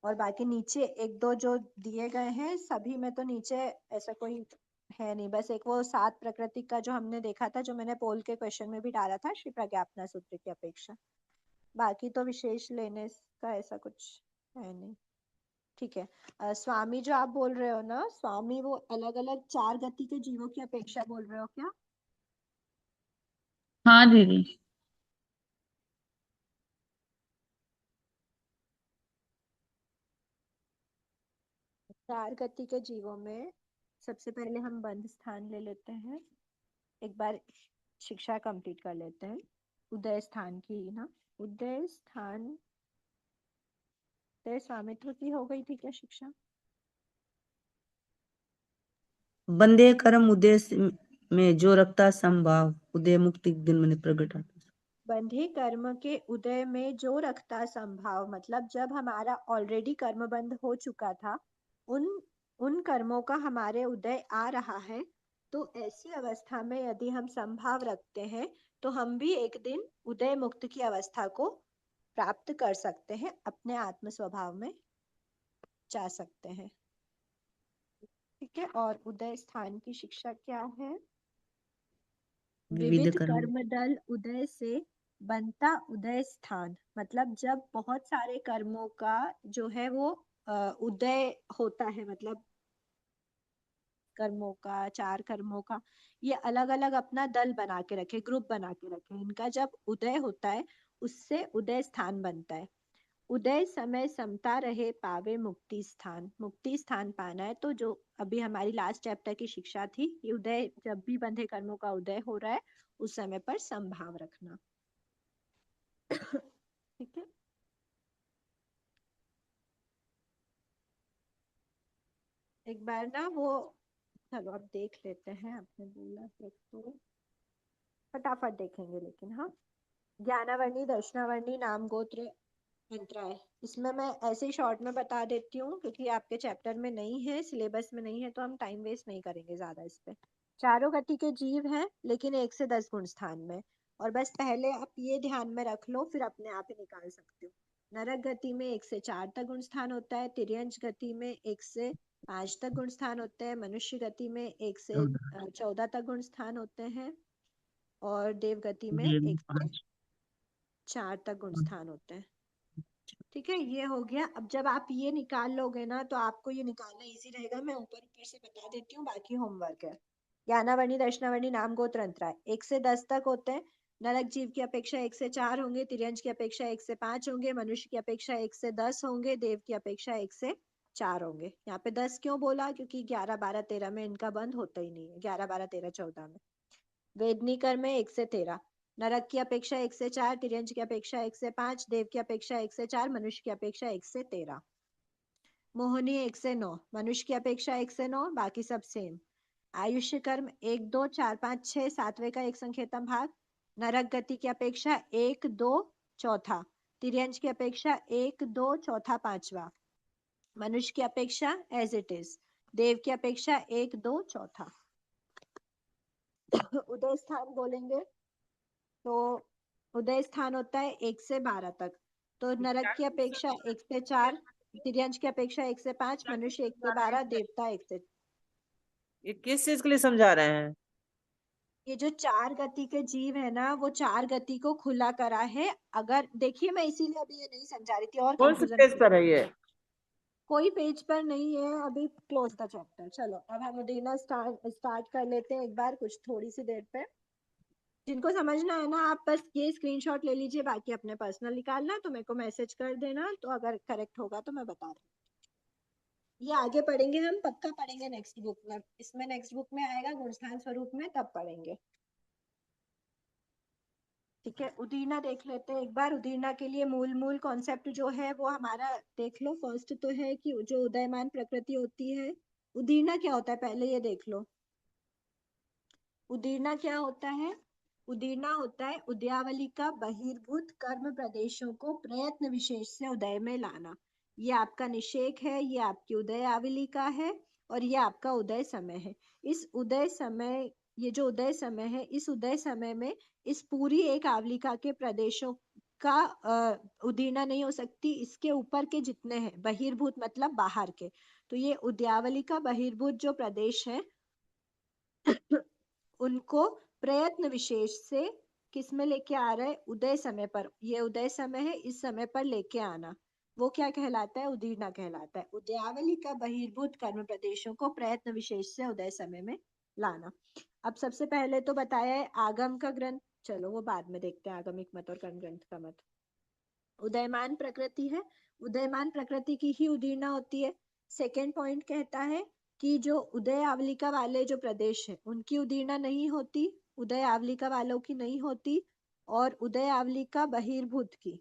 और बाकी नीचे एक दो जो दिए गए हैं सभी में तो नीचे ऐसा कोई है नहीं, बस एक वो 7 प्रकृति का जो हमने देखा था, जो मैंने पोल के क्वेश्चन में भी डाला था, श्री प्रज्ञापना सूत्र की अपेक्षा। बाकी तो विशेष लेने का ऐसा कुछ है नहीं। ठीक है। स्वामी जो आप बोल रहे हो ना, स्वामी वो अलग अलग 4 गति के जीवों की अपेक्षा बोल रहे हो क्या? हाँ दीदी। 4 गति के जीवों में सबसे पहले हम बंध स्थान ले लेते हैं, एक बार शिक्षा कंप्लीट कर लेते हैं उदय स्थान की ना। उदय स्थान उदय स्वामित्व की हो गई थी क्या शिक्षा? बंदे कर्म उदय में जो रखता संभाव उदय मुक्ति दिन में प्रकट आता। बंधे कर्म के उदय में जो रखता संभाव, मतलब जब हमारा ऑलरेडी कर्म बंध हो चुका था, उन कर्मों का हमारे उदय आ रहा है, तो ऐसी अवस्था में यदि हम संभाव रखते हैं तो हम भी एक दिन उदय मुक्त की अवस्था को प्राप्त कर सकते हैं, अपने आत्म स्वभाव में जा सकते हैं। ठीक है। और उदय स्थान की शिक्षा क्या है? विविध कर्म दल उदय से बनता उदय स्थान, मतलब जब बहुत सारे कर्मों का जो है वो उदय होता है, मतलब कर्मों का, 4 कर्मों का ये अलग अलग अपना दल बना के रखे, ग्रुप बना के रखे, इनका जब उदय होता है उससे उदय स्थान बनता है। उदय समय समता रहे पावे मुक्ति स्थान, मुक्ति स्थान पाना है तो जो अभी हमारी लास्ट चैप्टर की शिक्षा थी, ये उदय जब भी बंधे कर्मों का उदय हो रहा है उस समय पर संभाव रखना। ठीक है। एक बार ना वो, चलो अब देख लेते हैं, आपने बोला तो फटाफट देखेंगे लेकिन। हाँ, ज्ञानावर्णी, दर्शनावर्णी, नाम गोत्र अंतराय, इसमें मैं ऐसे ही शॉर्ट में बता देती हूँ क्योंकि आपके चैप्टर में नहीं है, सिलेबस में नहीं है, तो हम टाइम वेस्ट नहीं करेंगे ज्यादा इस पे। चारों गति के जीव हैं लेकिन 1 से 10 गुण स्थान में, और बस पहले आप ये ध्यान में रख लो, फिर अपने आप ही निकाल सकते हो। नरक गति में 1 से 4 तक गुण स्थान होता है, तिर्यंच गति में 1 से 5 तक गुण स्थान होते हैं, मनुष्य गति में 1 से 14 तक गुण स्थान होते हैं, और देव गति में 1 से 4 तक गुण स्थान होते हैं। ठीक है, ये हो गया। अब जब आप ये निकाल लोगे ना तो आपको ये निकालना इजी रहेगा, मैं ऊपर ऊपर से बता देती हूँ, बाकी होमवर्क है। ज्ञानावर्णी, दर्शनावर्णी, नाम गोत्र अंतराय 1 से 10 तक होते हैं। नरक जीव की अपेक्षा 1 से 4 होंगे, तिर्यंच की अपेक्षा 1 से 5 होंगे, मनुष्य की अपेक्षा 1 से 10 होंगे, देव की अपेक्षा 1 से 4 होंगे। यहाँ पे 10 क्यों बोला? क्योंकि 11, 12, 13 में इनका बंद होता ही नहीं है, 11, 12, 13, 14 में। वेदनी कर्म में 1 से 13, नरक की अपेक्षा 1 से 4, तिर्यंच की अपेक्षा 1 से 5, देव की अपेक्षा 1 से 4, मनुष्य की अपेक्षा 1 से 13। मोहिनी 1 से 9, मनुष्य की अपेक्षा 1 से 9, बाकी सब सेम। आयुष्य कर्म 1 2 4 5 6 7वें का एक संख्यातम भाग, नरक गति की अपेक्षा 1 2 चौथा, तिर्यंश की अपेक्षा 1 2 चौथा पांचवा, मनुष्य की अपेक्षा एज इट इज, देव की अपेक्षा 1 2 चौथा। उदय स्थान बोलेंगे तो उदय स्थान होता है 1 से 12 तक, तो नरक की अपेक्षा 1 से 4, तिर्यंश की अपेक्षा 1 से 5, मनुष्य 1 से 12, देवता 1 से। ये किस चीज के लिए समझा रहे हैं? ये जो 4 गति के जीव है ना, वो 4 गति को खुला करा है। अगर देखिए, मैं इसीलिए अभी ये नहीं समझा रही थी और कौन से कंफ्यूजन पेज पर है ये? कोई पेज पर नहीं है, अभी क्लोज द चैप्टर। चलो अब हम उदीना स्टार्ट कर लेते हैं एक बार, कुछ थोड़ी सी देर पे। जिनको समझना है ना, आप बस ये स्क्रीनशॉट ले लीजिए, बाकी अपने पर्सनल निकालना तो मेरे को मैसेज कर देना, तो अगर करेक्ट होगा तो मैं बता दूँ। ये आगे पढ़ेंगे हम, पक्का पढ़ेंगे नेक्स्ट बुक में, इसमें नेक्स्ट बुक में आएगा गुणस्थान स्वरूप में, तब पढ़ेंगे। ठीक है, उदीना देख लेते हैं एक बार। उदीना के लिए मूल कॉन्सेप्ट जो है वो हमारा देख लो। फर्स्ट तो है कि जो उदयमान प्रकृति होती है, उदीना क्या होता है पहले ये देख लो। उदीर्णा क्या होता है? उदीर्णा होता है उदयावली का बहिर्भूत कर्म प्रदेशों को प्रयत्न विशेष से उदय में लाना। ये आपका निषेक है, ये आपकी उदयावली का है, और ये आपका उदय समय है। इस उदय समय, ये जो उदय समय है, इस उदय समय में इस पूरी एक आवलिका के प्रदेशों का उदीर्णा नहीं हो सकती। इसके ऊपर के जितने हैं, बहिर्भूत मतलब बाहर के, तो ये उदयावली का बहिर्भूत जो प्रदेश है उनको प्रयत्न विशेष से किस में लेके आ रहा है? उदय समय पर। ये उदय समय है, इस समय पर लेके आना, वो क्या कहलाता है? उदीर्णा कहलाता है। उदयावली का बहिर्भूत कर्म प्रदेशों को प्रयत्न विशेष से उदय समय में लाना। अब सबसे पहले तो बताया है आगम का ग्रंथ, चलो वो बाद में देखते हैं, आगमिक मत और कर्म ग्रंथ का मत। उदयमान प्रकृति है, उदयमान प्रकृति की ही उदीर्णा होती है। सेकेंड पॉइंट कहता है कि जो उदय आवलिका वाले जो प्रदेश है उनकी उदीर्णा नहीं होती, उदय आवलिका वालों की नहीं होती, और उदय आवलिका बहिर्भूत की,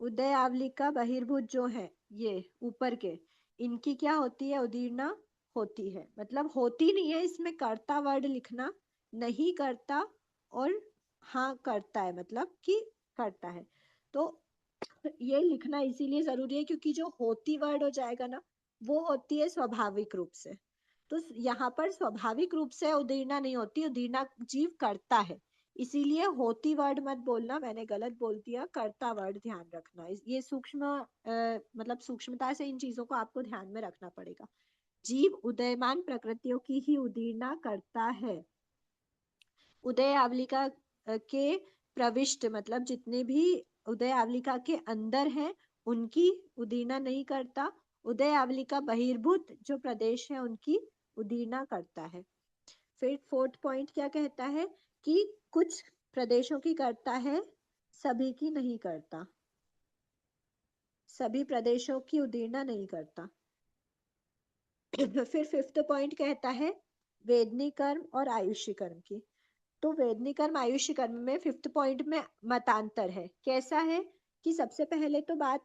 उदय आवलिका बहिर्भूत जो है ये ऊपर के, इनकी क्या होती है? उदीर्णा होती है। मतलब होती नहीं है, इसमें कर्ता वर्ड लिखना, नहीं करता और हाँ करता है, मतलब कि करता है। तो ये लिखना इसीलिए जरूरी है क्योंकि जो होती वर्ड हो जाएगा ना, वो होती है स्वाभाविक रूप से। तो यहाँ पर स्वाभाविक रूप से उदीर्णा नहीं होती, उदीर्णा जीव करता है, इसीलिए होती वर्ड मत बोलना, मैंने गलत बोल दिया, कर्ता वर्ड ध्यान रखना। ये सूक्ष्म मतलब सूक्ष्मता से इन चीजों को आपको ध्यान में रखना पड़ेगा। जीव उदयमान प्रकृतियों की ही उदीर्णा करता है। उदय आवलिका के प्रविष्ट मतलब जितने भी उदय आवलिका के अंदर हैं उनकी उदीर्णा नहीं करता। उदय आवलिका बहिर्भूत जो प्रदेश है उनकी उदीर्णा करता है। फिर फोर्थ पॉइंट क्या कहता है कि कुछ प्रदेशों की करता है, सभी की नहीं करता, सभी प्रदेशों की उदीर्णा नहीं करता। फिर फिफ्थ पॉइंट कहता है वेदनी कर्म और आयुष्य कर्म की। तो वेदनी कर्म आयुष्य कर्म में फिफ्थ पॉइंट में मतांतर है। कैसा है कि सबसे पहले तो बात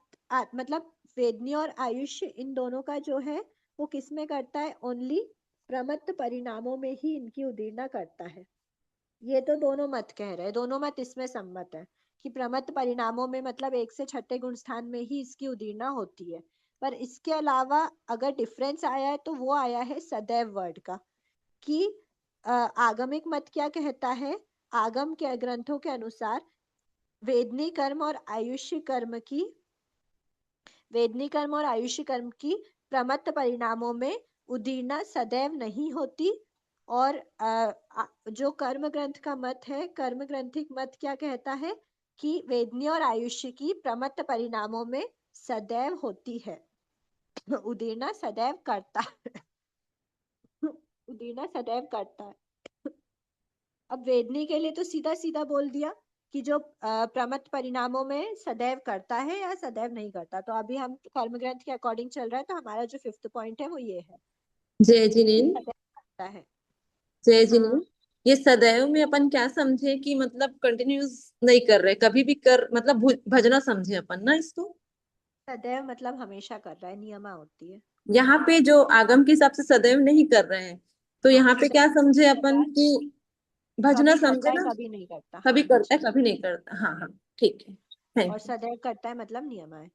मतलब वेदनी और आयुष्य इन दोनों का जो है वो किस में करता है? ओनली प्रमत्त परिणामों में ही इनकी उदीर्णा करता है। ये तो दोनों मत कह रहे हैं, दोनों मत इसमें सम्मत है कि प्रमत्त परिणामों में मतलब 1 से 6 गुण स्थान में ही इसकी उदीर्णा होती है। पर इसके अलावा अगर डिफरेंस आया है तो वो आया है सदैव वर्ड का, कि आगमिक मत क्या कहता है? आगम के ग्रंथों के अनुसार वेदनी कर्म और आयुष्य कर्म की, वेदनी कर्म और आयुष्य कर्म की प्रमत्त परिणामों में उदीर्णा सदैव नहीं होती। और जो कर्म ग्रंथ का मत है, कर्म ग्रंथिक मत क्या कहता है कि वेदनी और आयुष्य की प्रमत्त परिणामों में सदैव होती है, उदीर्णा सदैव करता है। उदीर्णा सदैव करता है। अब वेदनी के लिए तो सीधा सीधा बोल दिया कि जो प्रमत्त परिणामों में सदैव करता है या सदैव नहीं करता। तो अभी हम कर्म ग्रंथ के अकॉर्डिंग चल रहा है, तो हमारा जो फिफ्थ पॉइंट है वो ये है, जय जिनेन। सदैव करता है। जय जिनेन, ये सदैव में अपन क्या समझे कि मतलब कंटिन्यूस नहीं कर रहे, कभी भी कर मतलब भजना समझे अपन ना इसको। सदैव मतलब हमेशा कर रहा है, नियमा होती है। यहाँ पे जो आगम के हिसाब से सदैव नहीं कर रहे हैं, तो हाँ, यहाँ पे क्या समझे अपन कि भजना कभी करता समझे है ना, कभी नहीं करता। कभी हाँ, करता है भजना। कभी नहीं करता। हाँ हाँ ठीक है, थैंक और यू। सदैव करता है मतलब नियमा है।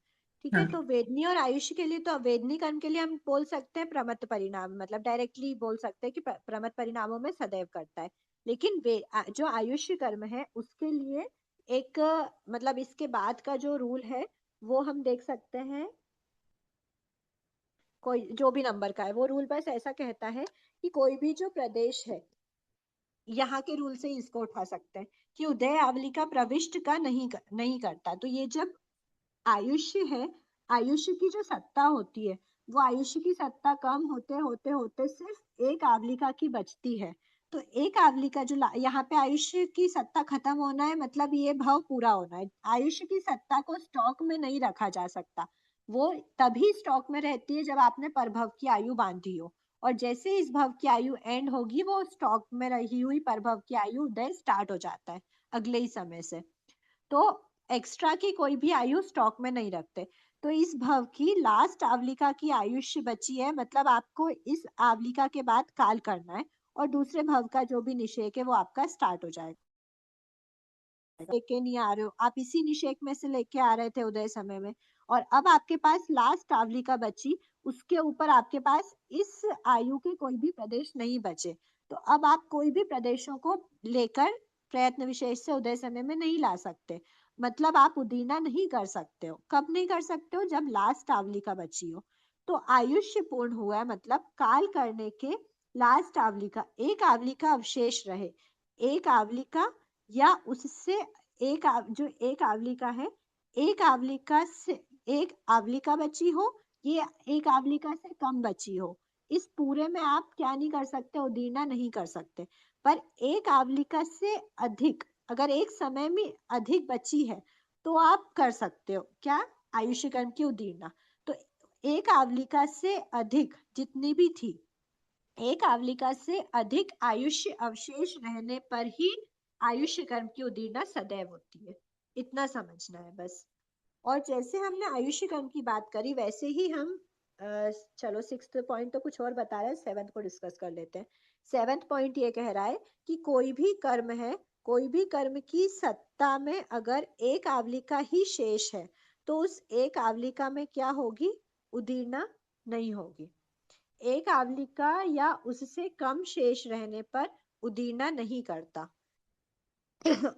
ठीक है, हाँ तो वेदनी और आयुष्य के लिए, तो वेदनी कर्म के लिए हम बोल सकते हैं प्रमत्त परिणाम, मतलब डायरेक्टली बोल सकते हैं कि प्रमत्त परिणामों में सदैव करता है। लेकिन जो आयुष्य कर्म है उसके लिए एक मतलब इसके बाद का जो रूल है वो हम देख सकते हैं, कोई जो भी नंबर का है वो रूल बस ऐसा कहता है कि कोई भी जो प्रदेश है, यहाँ के रूल से इसको उठा सकते हैं कि उदय आवली का प्रविष्ट का नहीं करता। तो ये जब आयुष्य है, आयुष्य की जो सत्ता होती है वो आयुष्य की सत्ता कम होते होते होते सिर्फ एक आवलिका की बचती है। तो एक आवलिका जो यहाँ पे आयुष्य की सत्ता खत्म होना है मतलब ये भाव पूरा होना है। आयुष्य की सत्ता को स्टॉक में नहीं रखा जा सकता, वो तभी स्टॉक में रहती है जब आपने परभव की आयु बांधी हो, और जैसे इस भव की आयु एंड होगी वो स्टॉक में रही हुई परभव की आयु उदय स्टार्ट हो जाता है अगले ही समय से। तो एक्स्ट्रा की कोई भी आयु स्टॉक में नहीं रखते। तो इस भव की लास्ट आवलिका की आयुष्य बची है, मतलब आपको इस आवलिका के बाद काल करना है और दूसरे भव का जो भी निषेक है वो आपका स्टार्ट हो जाएगा। लेके नहीं आ रहे हो आप, इसी निषेक में से लेके आ रहे थे उदय समय में, और अब आपके पास लास्ट आवलिका बची, उसके ऊपर आपके पास इस आयु के कोई भी प्रदेश नहीं बचे। तो अब आप कोई भी प्रदेशों को लेकर प्रयत्न विशेष से उदय समय में नहीं ला सकते, मतलब आप उदीना नहीं कर सकते हो। कब नहीं कर सकते हो? जब लास्ट आवलिका बची हो। तो आयुष्य पूर्ण हुआ है मतलब काल करने के लास्ट आवलिका, एक आवलिका अवशेष रहे, एक आवलिका या उससे जो एक आवलिका है, एक आवलिका से एक आवलिका बची हो, ये एक आवलिका से कम बची हो, इस पूरे में आप क्या नहीं कर सकते? उदीर्णा नहीं कर सकते। पर एक आवलिका से अधिक अगर एक समय में अधिक बची है तो आप कर सकते हो क्या? आयुष्य कर्म की उदीर्णा। तो एक आवलिका से अधिक जितनी भी थी, एक आवलिका से अधिक आयुष्य अवशेष रहने पर ही आयुष्य कर्म की उदीर्णा सदैव होती है। इतना समझना है बस। और जैसे हमने आयुष्य कर्म की बात करी वैसे ही हम चलो 6th पॉइंट तो कुछ और बता रहे हैं, 7th को डिस्कस कर लेते हैं। 7th पॉइंट ये कह रहा है कि कोई भी कर्म है, कोई भी कर्म की सत्ता में अगर एक आवलिका ही शेष है तो उस एक आवलिका में क्या होगी? उदीर्णा नहीं होगी। एक आवलिका या उससे कम शेष रहने पर उदीर्णा नहीं करता।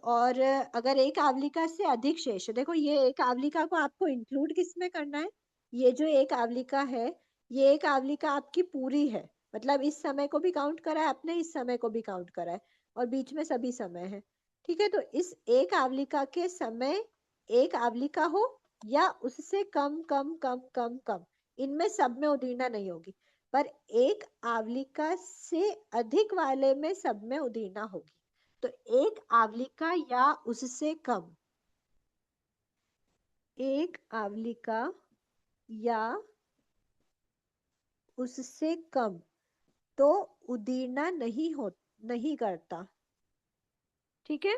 और अगर एक आवलिका से अधिक शेष है, देखो ये एक आवलिका को आपको इंक्लूड किस में करना है? ये जो एक आवलिका है, ये एक आवलिका आपकी पूरी है, मतलब इस समय को भी काउंट करा है आपने, इस समय को भी काउंट करा है, और बीच में सभी समय है। ठीक है, तो इस एक आवलिका के समय एक आवलिका हो या उससे कम कम कम कम कम, इनमें सब में उदीर्णा नहीं होगी, पर एक आवलिका से अधिक वाले में सब में उदीर्णा होगी। तो एक आवलिका या उससे कम, एक आवलिका या उससे कम तो उदीर्णा नहीं करता। ठीक है,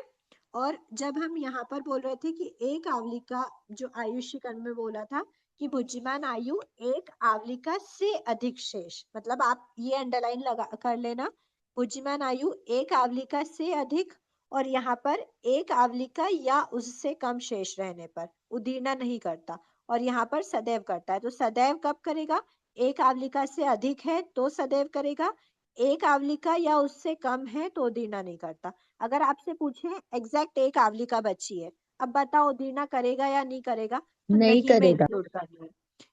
और जब हम यहाँ पर बोल रहे थे कि एक आवलिका, जो आयुष्य कर्म में बोला था कि बुद्धिमान आयु एक आवलिका से अधिक शेष, मतलब आप ये अंडरलाइन लगा कर लेना, बुद्धिमान आयु एक आवलिका से अधिक, और यहाँ पर एक आवलिका या उससे कम शेष रहने पर उदीर्णा नहीं करता, और यहाँ पर सदैव करता है। तो सदैव कब करेगा? एक आवलिका से अधिक है तो सदैव करेगा, एक आवलिका या उससे कम है तो उदीर्णा नहीं करता। अगर आपसे पूछे एग्जैक्ट एक आवलिका बची है, अब बताओ उदीर्णा करेगा या नहीं करेगा? तो नहीं नहीं में करेगा। इंक्लूड करना है।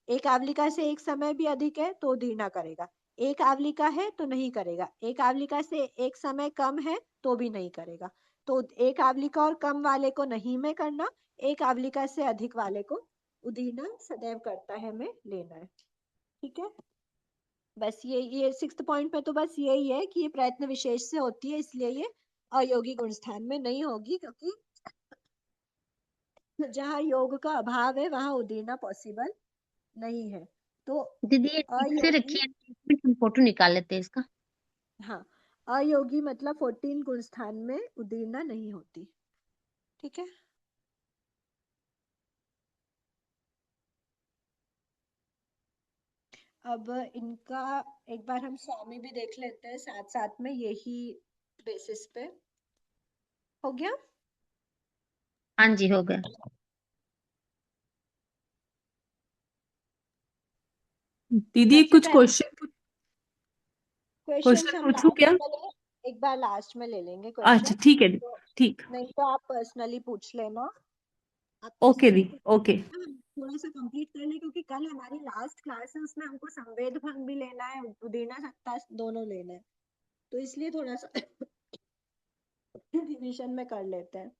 एक आवलिका से एक समय भी अधिक है तो उदीर्णा करेगा, एक आवलिका है तो नहीं करेगा, एक आवलिका से एक समय कम है तो भी नहीं करेगा। तो एक आवलिका और कम वाले को नहीं में करना, एक आवलिका से अधिक वाले को उदीर्णा सदैव करता है में लेना है। ठीक है, बस ये 6th पॉइंट पे तो बस यही है कि ये प्रयत्न विशेष से होती है, इसलिए ये अयोगी गुण स्थान में नहीं होगी, क्योंकि जहाँ योग का अभाव है वहां उदीर्णा पॉसिबल नहीं है। तो दीदी ये ठीक से अयोगी, रखिए, हम फोटो निकाल लेते हैं इसका। हाँ, अयोगी मतलब 14 गुण स्थान में उदीर्णा नहीं होती। ठीक है, अब इनका एक बार हम स्वामी भी देख लेते हैं साथ साथ में, यही बेसिस पे। हो गया? हाँ जी, हो गया। दीदी सबसे कुछ पहले क्वेश्चन क्वेश्चंस हम पूछूं लास्ट क्या? में एक बार लास्ट में ले लेंगे अच्छा क्वेश्चन। ठीक है, तो ठीक। नहीं तो आप पर्सनली पूछ लेना। आप ओके पर्सनली दी, ओके। थोड़ा सा कंप्लीट कर ले, क्योंकि कल हमारी लास्ट क्लास है, उसमें हमको संवेद भंग भी लेना है, उदीर्णा सत्ता दोनों लेना है, तो इसलिए थोड़ा सा रिवीजन में कर लेते हैं।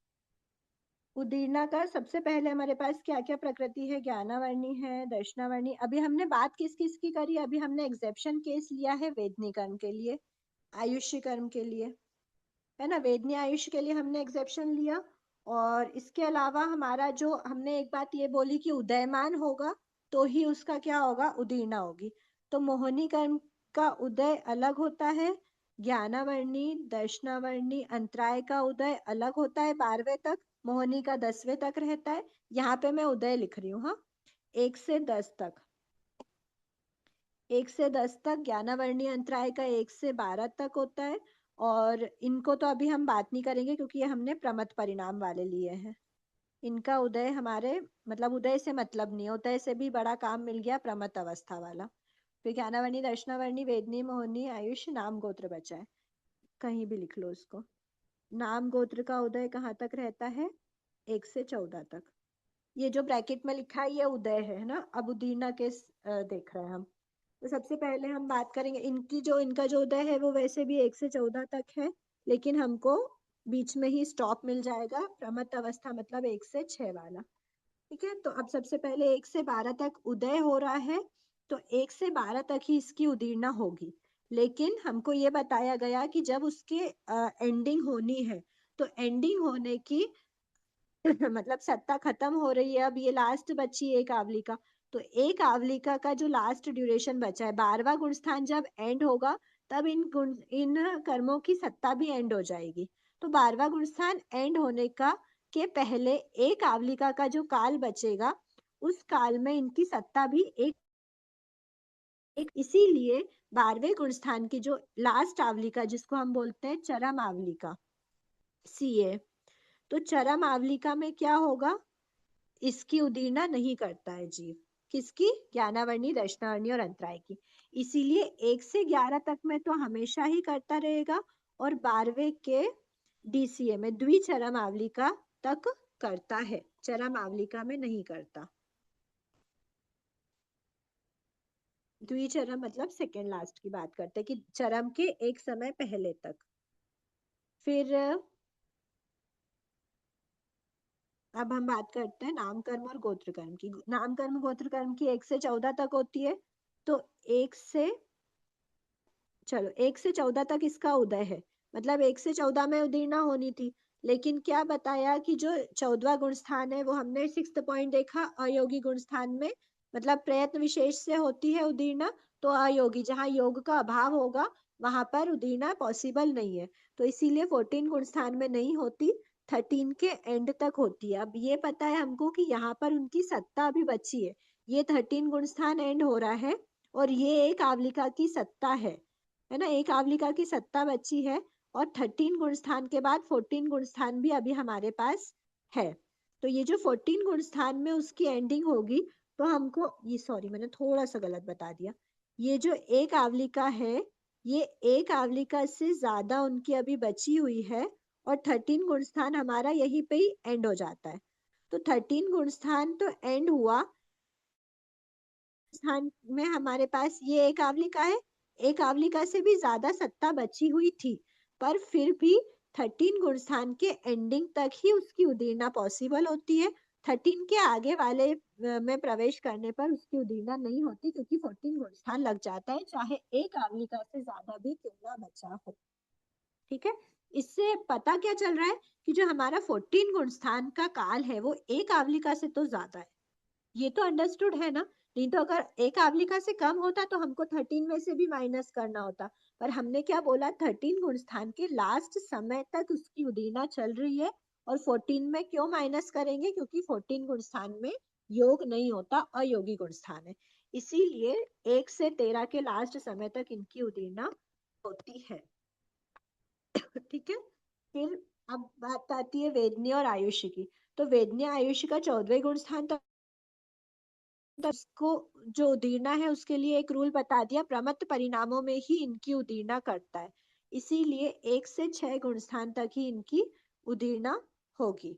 उदीर्णा का सबसे पहले हमारे पास क्या क्या प्रकृति है? ज्ञानावर्णी है, दर्शनावर्णी। अभी हमने बात किस किस की करी? अभी हमने एक्सेप्शन केस लिया है वेदनी कर्म के लिए, आयुष्य कर्म के लिए, है ना। वेदनी आयुष्य के लिए हमने एक्सेप्शन लिया। और इसके अलावा हमारा जो हमने एक बात ये बोली कि उदयमान होगा तो ही उसका क्या होगा? उदीर्णा होगी। तो मोहिनी कर्म का उदय अलग होता है, ज्ञानावर्णी दर्शनावर्णी अंतराय का उदय अलग होता है 12वें तक, मोहिनी का 10वें तक रहता है। यहाँ पे मैं उदय लिख रही हूँ, हाँ। 1 से 10 तक, 1 से 10 तक ज्ञानावर्णी अंतराय का 1 से 12 तक होता है। और इनको तो अभी हम बात नहीं करेंगे, क्योंकि ये हमने प्रमथ परिणाम वाले लिए हैं। इनका उदय हमारे मतलब उदय से मतलब नहीं, उदय से भी बड़ा काम मिल गया प्रमथ अवस्था वाला। फिर ज्ञानावर्णी दर्शनावर्णी वेदनी मोहिनी आयुष नाम गोत्र बचा है, कहीं भी लिख लो उसको। नाम गोत्र का उदय कहाँ तक रहता है? 1 से 14 तक। ये जो ब्रैकेट में लिखा है ये उदय है ना। अब उदीर्णा केस देख रहे हैं हम। तो सबसे पहले हम बात करेंगे इनका जो उदय है वो वैसे भी 1 से 14 तक है, लेकिन हमको बीच में ही स्टॉप मिल जाएगा, प्रमथ अवस्था मतलब 1 से 6 वाला। ठीक है, तो अब सबसे पहले 1 से 12 तक उदय हो रहा है, तो 1 से 12 तक ही इसकी उदीर्णा होगी। लेकिन हमको ये बताया गया कि जब उसके एंडिंग होनी है, तो एंडिंग होने की मतलब सत्ता खत्म हो रही है, अब ये लास्ट बची एक आवलिका। तो एक आवलिका का जो लास्ट ड्यूरेशन बचा है, 12वां गुणस्थान जब एंड होगा तब इन कर्मों की सत्ता भी एंड हो जाएगी। तो 12वां गुणस्थान एंड होने का के पहले एक आवलिका का जो काल बचेगा, उस काल में इनकी सत्ता भी एक इसीलिए 12वें गुणस्थान की जो लास्ट आवलिका जिसको हम बोलते हैं चरम आवलिका, सीए, तो चरम आवलिका में क्या होगा? इसकी उदीर्णा नहीं करता है जीव। किसकी? ज्ञानावर्णी दर्शनावर्णी और अंतराय की। इसीलिए 1 से 11 तक में तो हमेशा ही करता रहेगा, और 12वें के डीसीए में द्विचरम आवलिका तक करता है, चरम आवलिका में नहीं करता। द्विचरम मतलब सेकेंड लास्ट की बात करते हैं, कि चरम के एक समय पहले तक। फिर अब हम बात करते हैं नाम कर्म और गोत्र कर्म की। नाम कर्म गोत्र कर्म की 1 से 14 तक होती है। तो 1 से 14 तक इसका उदय है, मतलब 1 से 14 में उदीर्णा होनी थी। लेकिन क्या बताया कि जो 14वां गुण स्थान है वो हमने 6th पॉइंट देखा, अयोगी गुण स्थान में मतलब प्रयत्न विशेष से होती है उदीर्णा, तो अयोगी जहाँ योग का अभाव होगा वहां पर उदीर्णा पॉसिबल नहीं है। तो इसीलिए 14 गुण स्थान में नहीं होती, 13 के एंड तक होती है। अब ये पता है हमको कि यहाँ पर उनकी सत्ता अभी बची है, ये 13 गुण स्थान एंड हो रहा है, और ये एक आवलिका की सत्ता है ना, एक आवलिका की सत्ता बची है। और 13 गुण स्थान के बाद 14 गुण स्थान भी अभी हमारे पास है। तो ये जो 14 गुण स्थान में उसकी एंडिंग होगी, तो हमको ये सॉरी मैंने थोड़ा सा गलत बता दिया, ये जो एक आवलिका है ये एक आवलिका से ज्यादा उनकी अभी बची हुई है, और 13 गुण स्थान हमारा यहीं पे ही एंड हो जाता है। तो 13 गुण स्थान तो एंड हुआ, स्थान में हमारे पास ये एक आवलिका है, एक आवलिका से भी ज्यादा सत्ता बची हुई थी, पर फिर भी 13 गुण स्थान के एंडिंग तक ही उसकी उदीर्णा पॉसिबल होती है। 13 के आगे वाले में प्रवेश करने पर उसकी उदीर्णा नहीं होती, क्योंकि 14 गुण स्थान लग जाता है, चाहे एक आवलिका से ज्यादा भी क्यों ना बचा हो। ठीक है, इससे पता क्या चल रहा है कि जो हमारा 14 गुण स्थान का काल है वो एक आवलिका से तो ज्यादा है। ये तो अंडरस्टूड है ना। नहीं तो अगर एक आवलिका से कम होता तो हमको 13 में से भी माइनस करना होता, पर हमने क्या बोला, 13 गुण स्थान के लास्ट समय तक उसकी उदीर्णा चल रही है, और 14 में क्यों माइनस करेंगे? क्योंकि 14 गुण स्थान में योग नहीं होता, अयोगी गुण स्थान है। इसीलिए 1 से 13 के लास्ट समय तक इनकी उदीरना होती है। ठीक है। फिर अब बात आती है वेदनीय और आयुष्य की। तो वेदनीय आयुष्य का 14वें गुण स्थान तक इसको जो उदीरना है उसके लिए एक रूल बता दिया, प्रमत्त परिणामों में ही इनकी उदीरना करता है, इसीलिए 1 से 6 गुण स्थान तक ही इनकी उदीरना होगी।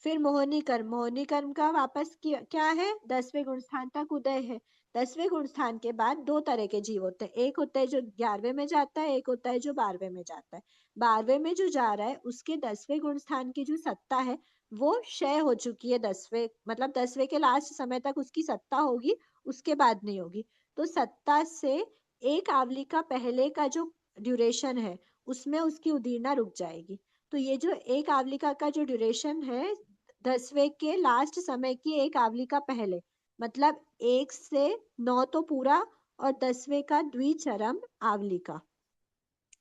फिर मोहिनी कर्म का वापस क्या है, 10वें गुण स्थान तक उदय है। 10वें गुण स्थान के बाद 2 तरह के जीव होते हैं, एक होता है जो 11वें में जाता है, एक होता है जो 12वें में जाता है। 12वें में जो जा रहा है उसके 10वें गुण स्थान की जो सत्ता है वो क्षय हो चुकी है। 10वें मतलब 10वें के लास्ट समय तक उसकी सत्ता होगी, उसके बाद नहीं होगी। तो सत्ता से एक आवली का पहले का जो ड्यूरेशन है उसमें उसकी उदीरना रुक जाएगी। तो ये जो एक आवलिका का जो ड्यूरेशन है 10वें के लास्ट समय की एक आवलिका पहले, मतलब 1 से 9 तो पूरा और 10वें का द्विचरम आवलिका।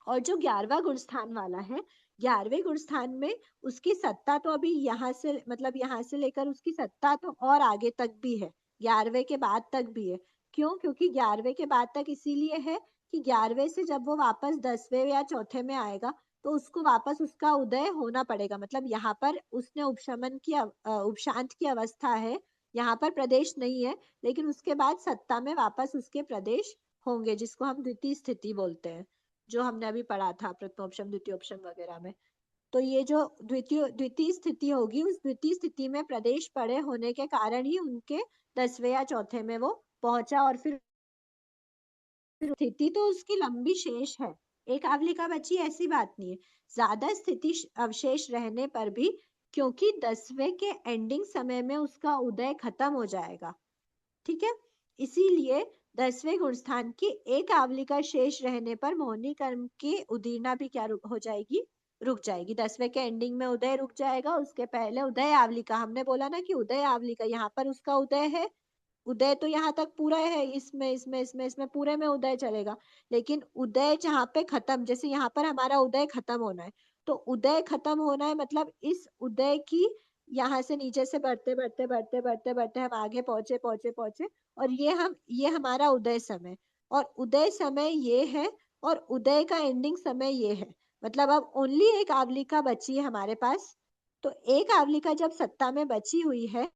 और जो 11वां गुण स्थान वाला है, 11वें गुण स्थान में उसकी सत्ता तो अभी यहाँ से मतलब यहाँ से लेकर उसकी सत्ता तो और आगे तक भी है, 11वें के बाद तक भी है। क्यों? क्योंकि 11वें के बाद तक इसीलिए है कि 11वें से जब वो वापस 10वें या चौथे में आएगा तो उसको वापस उसका उदय होना पड़ेगा। मतलब यहाँ पर उसने उपशमन की उपशांत की अवस्था है, यहाँ पर प्रदेश नहीं है, लेकिन उसके बाद सत्ता में वापस उसके प्रदेश होंगे, जिसको हम द्वितीय स्थिति बोलते हैं, जो हमने अभी पढ़ा था प्रथमोपशम द्वितीयोपशम वगैरह में। तो ये जो द्वितीय स्थिति होगी, उस द्वितीय स्थिति में प्रदेश पड़े होने के कारण ही उनके 10वें या चौथे में वो पहुंचा। और फिर स्थिति तो उसकी लंबी शेष है, एक आवलिका बची ऐसी बात नहीं है, ज्यादा स्थिति अवशेष रहने पर भी, क्योंकि 10वें के एंडिंग समय में उसका उदय खत्म हो जाएगा। ठीक है, इसीलिए 10वें गुण स्थान की एक आवलिका शेष रहने पर मोहिनी कर्म की उदीरना भी क्या हो जाएगी, रुक जाएगी। 10वें के एंडिंग में उदय रुक जाएगा, उसके पहले उदय आवलिका, हमने बोला ना कि उदय आवलिका यहाँ पर उसका उदय है, उदय तो यहाँ तक पूरा है, इसमें पूरे में उदय चलेगा, लेकिन उदय जहाँ पे खत्म, जैसे यहाँ पर हमारा उदय खत्म होना है, तो उदय खत्म होना है मतलब इस उदय की यहाँ से नीचे से बढ़ते बढ़ते बढ़ते बढ़ते बढ़ते हम आगे पहुंचे पहुंचे पहुंचे, और ये हमारा उदय समय, और उदय समय ये है, और उदय का एंडिंग समय ये है। मतलब अब ओनली एक आवलिका बची है हमारे पास। तो एक आवलिका जब सत्ता में बची हुई है,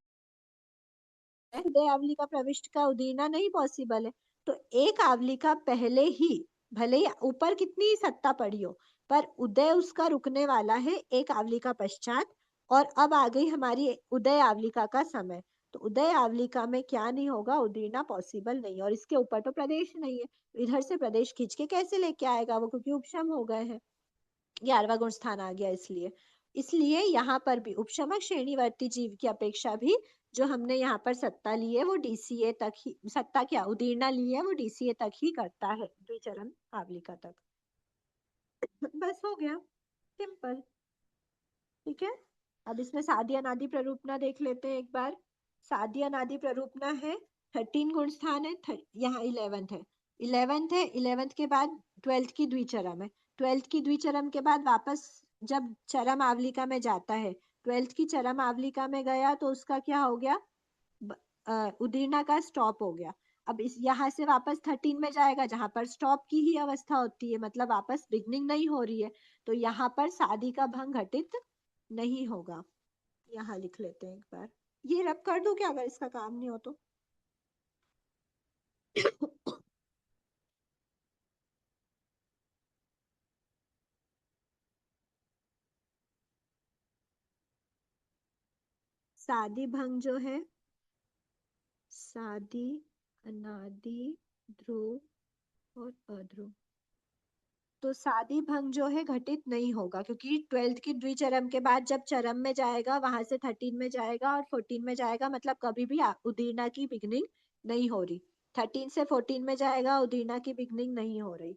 उदय आवलिका प्रविष्ट का उदीरना नहीं पॉसिबल है, तो एक आवलिका पहले ही, भले ही ऊपर कितनी ही सत्ता पड़ी हो, पर उदय उसका रुकने वाला है एक आवलिका पश्चात। और अब आ गई हमारी उदय आवलिका का समय, तो उदय आवलिका में क्या नहीं होगा, उदीरना पॉसिबल नहीं है। और इसके ऊपर तो प्रदेश नहीं है, इधर से प्रदेश खींच के कैसे लेके आएगा वो, क्योंकि उपशम हो गए हैं, 11वां गुण स्थान आ गया। इसलिए यहाँ पर भी उपशमक श्रेणीवर्ती जीव की अपेक्षा भी जो हमने यहाँ पर सत्ता ली है वो डीसीए तक ही, सत्ता क्या उदीरना ली है वो डीसीए तक ही करता है, द्विचरम आवलिका तक। बस हो गया, सिंपल। ठीक है, अब इसमें सादी अनादि प्ररूपना देख लेते हैं एक बार। सादी अनादि प्ररूपना है 13 गुण स्थान है, यहाँ 11th है, 11th के बाद 12th की द्विचरम है, 12th की द्विचरम के बाद वापस जब चरम आवलिका में जाता है, 12th की चरम आवलिका में गया तो उसका क्या हो गया, उदीरना का स्टॉप हो गया। अब इस यहाँ से वापस 13 में जाएगा जहां पर स्टॉप की ही अवस्था होती है, मतलब वापस बिगनिंग नहीं हो रही है, तो यहाँ पर सादी का भंग घटित नहीं होगा। यहाँ लिख लेते हैं एक बार, ये रब कर दो क्या अगर इसका काम नहीं हो तो। सादी भंग जो है, सादी अनादि ध्रुव और अध्रुव, तो सादी भंग जो है घटित नहीं होगा, क्योंकि 12th की द्विचरम के बाद जब चरम में जाएगा वहां से 13 में जाएगा और 14 में जाएगा, मतलब कभी भी उदीरना की बिगनिंग नहीं हो रही। 13 से 14 में जाएगा, उदीरना की बिगनिंग नहीं हो रही।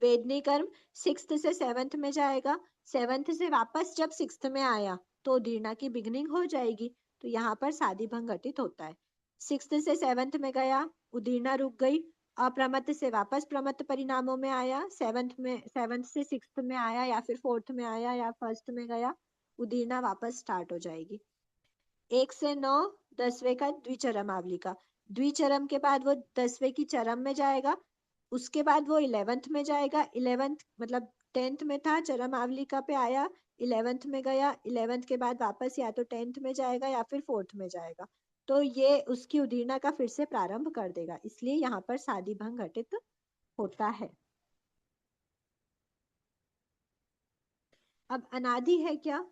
वेदनी कर्म 6th से 7th में जाएगा, 7th से वापस जब 6th में आया तो उदीरना की बिगनिंग हो जाएगी, तो यहाँ पर सादी भंग घटित होता है। 6th से 7th में गया, उदीरना रुक गई, अप्रमत्त से वापस प्रमत्त परिणामों में आया, 7th से 6th में आया, या फिर 4th में आया, या 1st में गया, उदीरना वापस स्टार्ट हो जाएगी। 1 से 9 10वें का द्विचरम आवलिका, द्विचरम के बाद वो 10वें की चरम में जाएगा, उसके बाद वो 11th में जाएगा, 11th मतलब 10th में था, चरम आवलिका पे आया, 11th में गया, 11th के बाद वापस या तो 10th में जाएगा या फिर 4th में जाएगा। तो ये उसकी उदीर्णा का फिर से प्रारंभ कर देगा, इसलिए यहाँ पर सादी भंग घटित होता है। अब अनादि है क्या?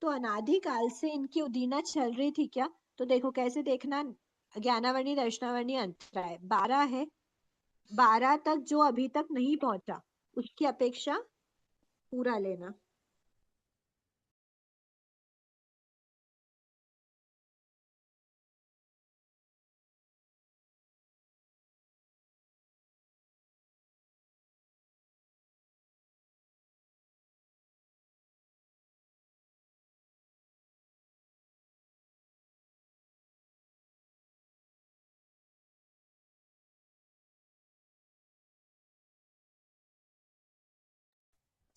तो अनादि काल से इनकी उदीर्णा चल रही थी क्या? तो देखो कैसे देखना, ज्ञानावर्णी दर्शनावर्णी अंतराय 12 है, 12 तक जो अभी तक नहीं पहुंचा उसकी अपेक्षा पूरा लेना।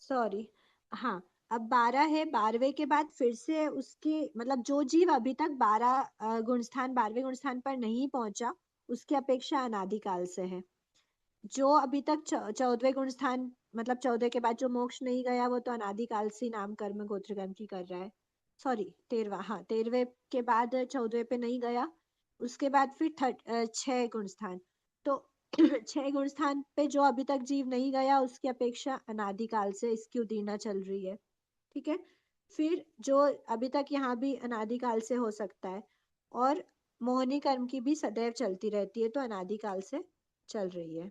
सॉरी, हाँ, अब 12 है, 12वें के बाद फिर से उसकी मतलब जो जीव अभी तक 12 गुणस्थान 12वें गुणस्थान पर नहीं पहुंचा उसकी अपेक्षा अनादिकाल से है। जो अभी तक 14वें गुणस्थान मतलब 14 के बाद जो मोक्ष नहीं गया वो तो अनादिकाल से नाम कर्म गोत्र कर्म की कर रहा है। सॉरी 13वां, हाँ 13वें के बाद 14वें पे नहीं गया, उसके बाद फिर 6 गुणस्थान, तो 6 गुणस्थान पे जो अभी तक जीव नहीं गया उसकी अपेक्षा अनादिकाल से इसकी उदीर्णा चल रही है। ठीक है, फिर जो अभी तक यहाँ भी अनादिकाल से हो सकता है, और मोहिनी कर्म की भी सदैव चलती रहती है, तो अनादिकाल से चल रही है।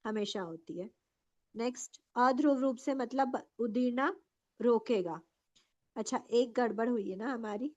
हमेशा होती है। नेक्स्ट, अध्रुव रूप से मतलब उदीर्णा रोकेगा। अच्छा, एक गड़बड़ हुई है ना हमारी,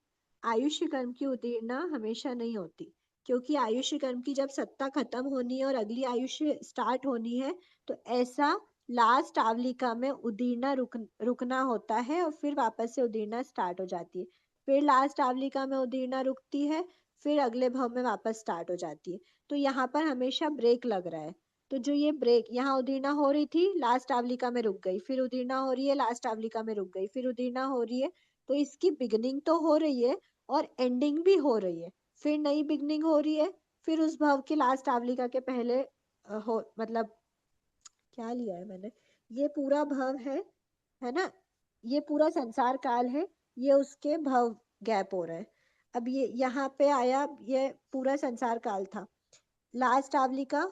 आयुष्य कर्म की उदीर्णा हमेशा नहीं होती, क्योंकि आयुष्य कर्म की जब सत्ता खत्म होनी है और अगली आयुष्य स्टार्ट होनी है, तो ऐसा लास्ट आवलिका में उदीर्णा रुकना होता है और फिर वापस से उदीर्णा स्टार्ट हो जाती है, फिर लास्ट आवलिका में उदीर्णा रुकती है, फिर अगले भाव में वापस स्टार्ट हो जाती है। तो यहाँ पर हमेशा ब्रेक लग रहा है। तो जो ये ब्रेक, यहाँ उदीर्णा हो रही थी, लास्ट आवलिका में रुक गई, फिर उदीर्णा हो रही है, लास्ट आवलिका में रुक गई, फिर उदीर्णा हो रही है, तो इसकी बिगनिंग तो हो रही है और एंडिंग भी हो रही है, फिर नई बिगनिंग हो रही है, फिर उस भाव के लास्ट आवलिका के पहले हो मतलब क्या लिया है मैंने, ये पूरा भाव है ना, ये पूरा संसार काल है, ये उसके भाव गैप हो रहा है। अब ये यहाँ पे आया, ये पूरा संसार काल था, लास्ट आवलिका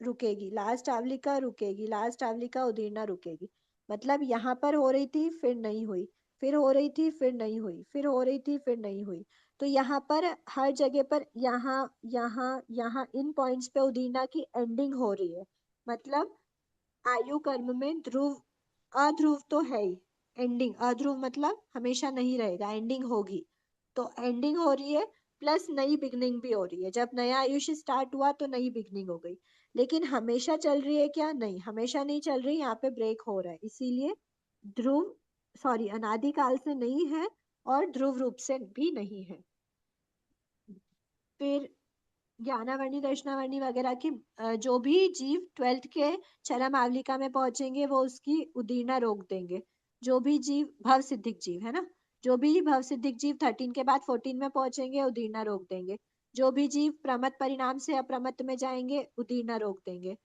रुकेगी, लास्ट आवलिका रुकेगी, लास्ट आवलिका उदीर्णा रुकेगी, मतलब यहाँ पर हो रही थी फिर नहीं हुई, फिर हो रही थी फिर नहीं हुई, फिर हो रही थी फिर नहीं हुई। तो यहाँ पर हर जगह पर यहाँ यहाँ यहाँ इन पॉइंट्स पे उदीर्णा की एंडिंग हो रही है, मतलब आयु कर्म में ध्रुव अध्रुव तो है ही, एंडिंग अध्रुव मतलब हमेशा नहीं रहेगा, एंडिंग होगी, तो एंडिंग हो रही है प्लस नई बिगनिंग भी हो रही है। जब नया आयुष्य स्टार्ट हुआ तो नई बिगनिंग हो गई, लेकिन हमेशा चल रही है क्या? नहीं, हमेशा नहीं चल रही, यहाँ पे ब्रेक हो रहा है, इसीलिए ध्रुव सॉरी अनादिकाल से नहीं है और ध्रुव रूप से भी नहीं है। फिर ज्ञानावर्णी दर्शनावर्णी वगैरह की जो भी जीव 12th के चरम आवलिका में पहुंचेंगे वो उसकी उदीर्णा रोक देंगे। जो भी जीव भव सिद्धिक जीव है ना, जो भी भव सिद्धिक जीव 13 के बाद 14 में पहुंचेंगे उदीर्णा रोक देंगे। जो भी जीव प्रमत्त परिणाम से अप्रमत्त में जाएंगे उदीर्णा रोक देंगे।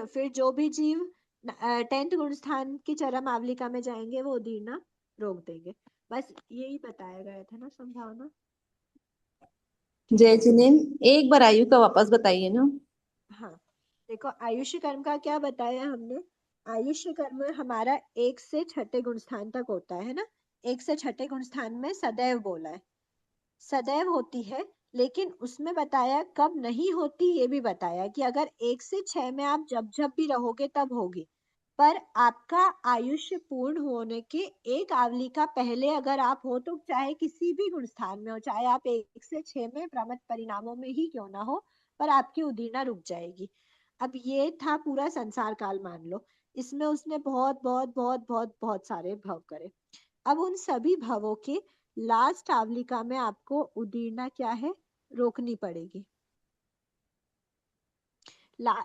फिर जो भी जीव 10th गुण स्थान की चरम आवलिका में जाएंगे वो उदीर्णा रोक देंगे। बस यही बताया गया था ना संभावना। जय जिनेन, एक बार आयु का वापस बताइए ना। हाँ, देखो आयुष्य कर्म का क्या बताया हमने, आयुष्य कर्म हमारा 1 से 6ठे गुण स्थान तक होता है ना, 1 से 6ठे गुण स्थान में सदैव बोला है, सदैव होती है, लेकिन उसमें बताया कब नहीं होती, ये भी बताया कि अगर 1 से 6 में आप जब जब भी रहोगे तब होगी, पर आपका आयुष्य पूर्ण होने के एक आवलिका पहले अगर आप हो तो चाहे किसी भी गुण स्थान में हो, चाहे आप 1 से 6 में प्रमत्त परिणामों में ही क्यों ना हो, पर आपकी उदीर्णा रुक जाएगी। अब ये था पूरा संसार काल मान लो, इसमें उसने बहुत बहुत बहुत बहुत बहुत सारे भव करे। अब उन सभी भवों के लास्ट आवलिका में आपको उदीर्णा क्या है, रोकनी पड़ेगी।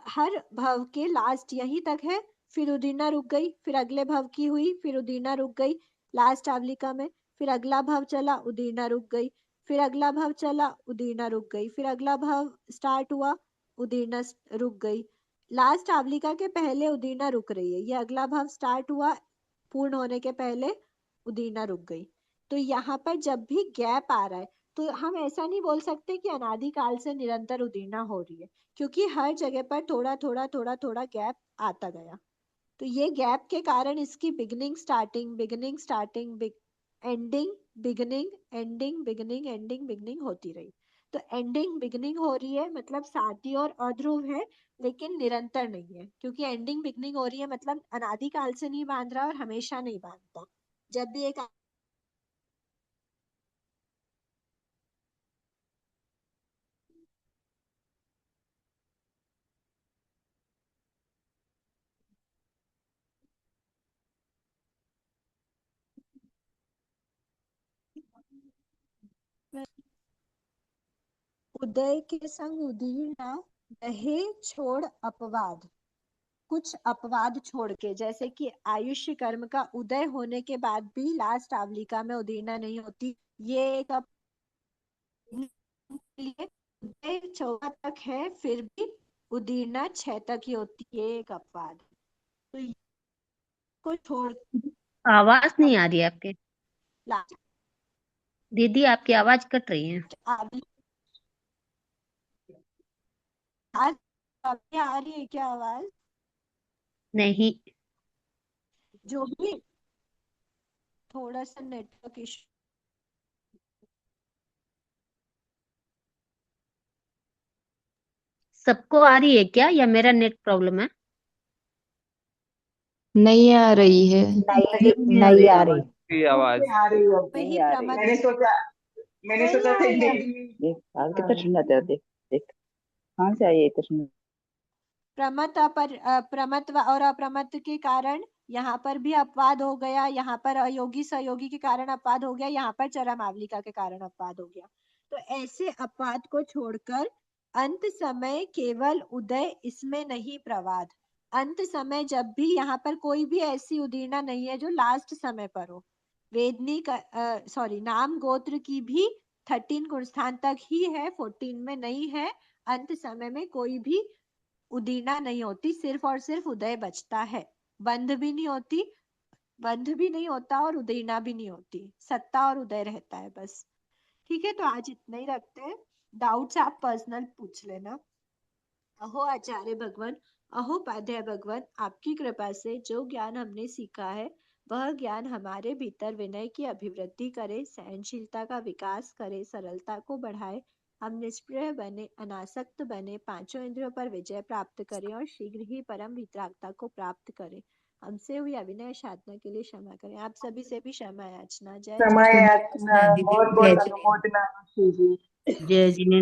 हर भव के लास्ट यहीं तक है, फिर उदीर्णा रुक गई, फिर अगले भव की हुई, फिर उदीर्णा रुक गई लास्ट आवलिका में, फिर अगला भव चला, उदीर्णा रुक गई, फिर अगला भव चला, उदीर्णा रुक गई, फिर अगला भव स्टार्ट हुआ, उदीर्णा रुक गई। लास्ट आवलिका के पहले उदीर्णा रुक रही है, ये अगला भव स्टार्ट हुआ, पूर्ण होने के पहले उदीर्णा रुक गई। तो यहाँ पर जब भी गैप आ रहा है तो हम ऐसा नहीं बोल सकते कि अनादिकाल से निरंतर उदीर्णा हो रही है, क्योंकि हर जगह पर थोड़ा थोड़ा थोड़ा थोड़ा गैप आता गया। तो ये गैप के कारण इसकी beginning starting, beginning starting, ending beginning, ending beginning, ending beginning होती रही। तो एंडिंग बिगिनिंग हो रही है मतलब साथी और अध्रुव है, लेकिन निरंतर नहीं है, क्योंकि एंडिंग बिगिनिंग हो रही है मतलब अनादिकाल से नहीं बांध रहा और हमेशा नहीं बांधता। जब भी एक उदय के संग उदीर्णा रहे छोड़ अपवाद, कुछ अपवाद छोड़ के, जैसे कि आयुष्य कर्म का उदय होने के बाद भी लास्ट आवलिका में उदीर्णा नहीं होती, ये एक लिए उदय 14 तक है फिर भी उदीर्णा 6 तक ही होती है, एक अपवाद। तो को छोड़ आवाज नहीं आ रही है आपके लास्ट दीदी, आपकी आवाज कट रही है। अभी आ रही है क्या आवाज? नहीं, जो भी थोड़ा सा नेटवर्क इशू। सबको आ रही है क्या या मेरा नेट प्रॉब्लम है? नहीं आ रही है। नहीं आ रही। की आवाज आ रही है। वही नहीं आ रही। मैंने सोचा था देख बाहर कितना ठंडा था, देख देख कहाँ से आई है इतना ठंडा। प्रमत्व और अप्रमत्व के कारण यहाँ पर भी अपवाद हो गया, यहाँ पर अयोगी सहयोगी के कारण अपवाद हो गया, यहाँ पर चरम आवलिका के कारण अपवाद हो गया। तो ऐसे अपवाद को छोड़कर अंत समय केवल उदय, इसमें नहीं प्रवाद। अंत समय जब भी यहाँ पर कोई भी ऐसी उदीर्णा नहीं है जो लास्ट समय पर हो। वेदनी नाम गोत्र की भी 13 गुणस्थान तक ही है, 14 में नहीं है। अंत समय में कोई भी उदीर्णा नहीं होती, सिर्फ और सिर्फ उदय बचता है। बंध भी नहीं होती, बंध भी नहीं होता और उदीर्णा भी नहीं होती, सत्ता और उदय रहता है बस। ठीक है, तो आज इतना ही रखते हैं। डाउट्स आप पर्सनल पूछ लेना। अहो आचार्य भगवान, अहो उपाध्याय भगवान, आपकी कृपा से जो ज्ञान हमने सीखा है वह ज्ञान हमारे भीतर विनय की अभिवृद्धि करे, सहनशीलता का विकास करे, सरलता को बढ़ाए, हम निष्प्रिय बने, अनासक्त बने, पांचों इंद्रियों पर विजय प्राप्त करें और शीघ्र ही परम वितरागता को प्राप्त करें। हमसे हुई अविनय साधना के लिए क्षमा करें। आप सभी से भी क्षमा याचना। जय समय जय याचना, बहुत बहुत अनुमोदना कीजिए। जय जिने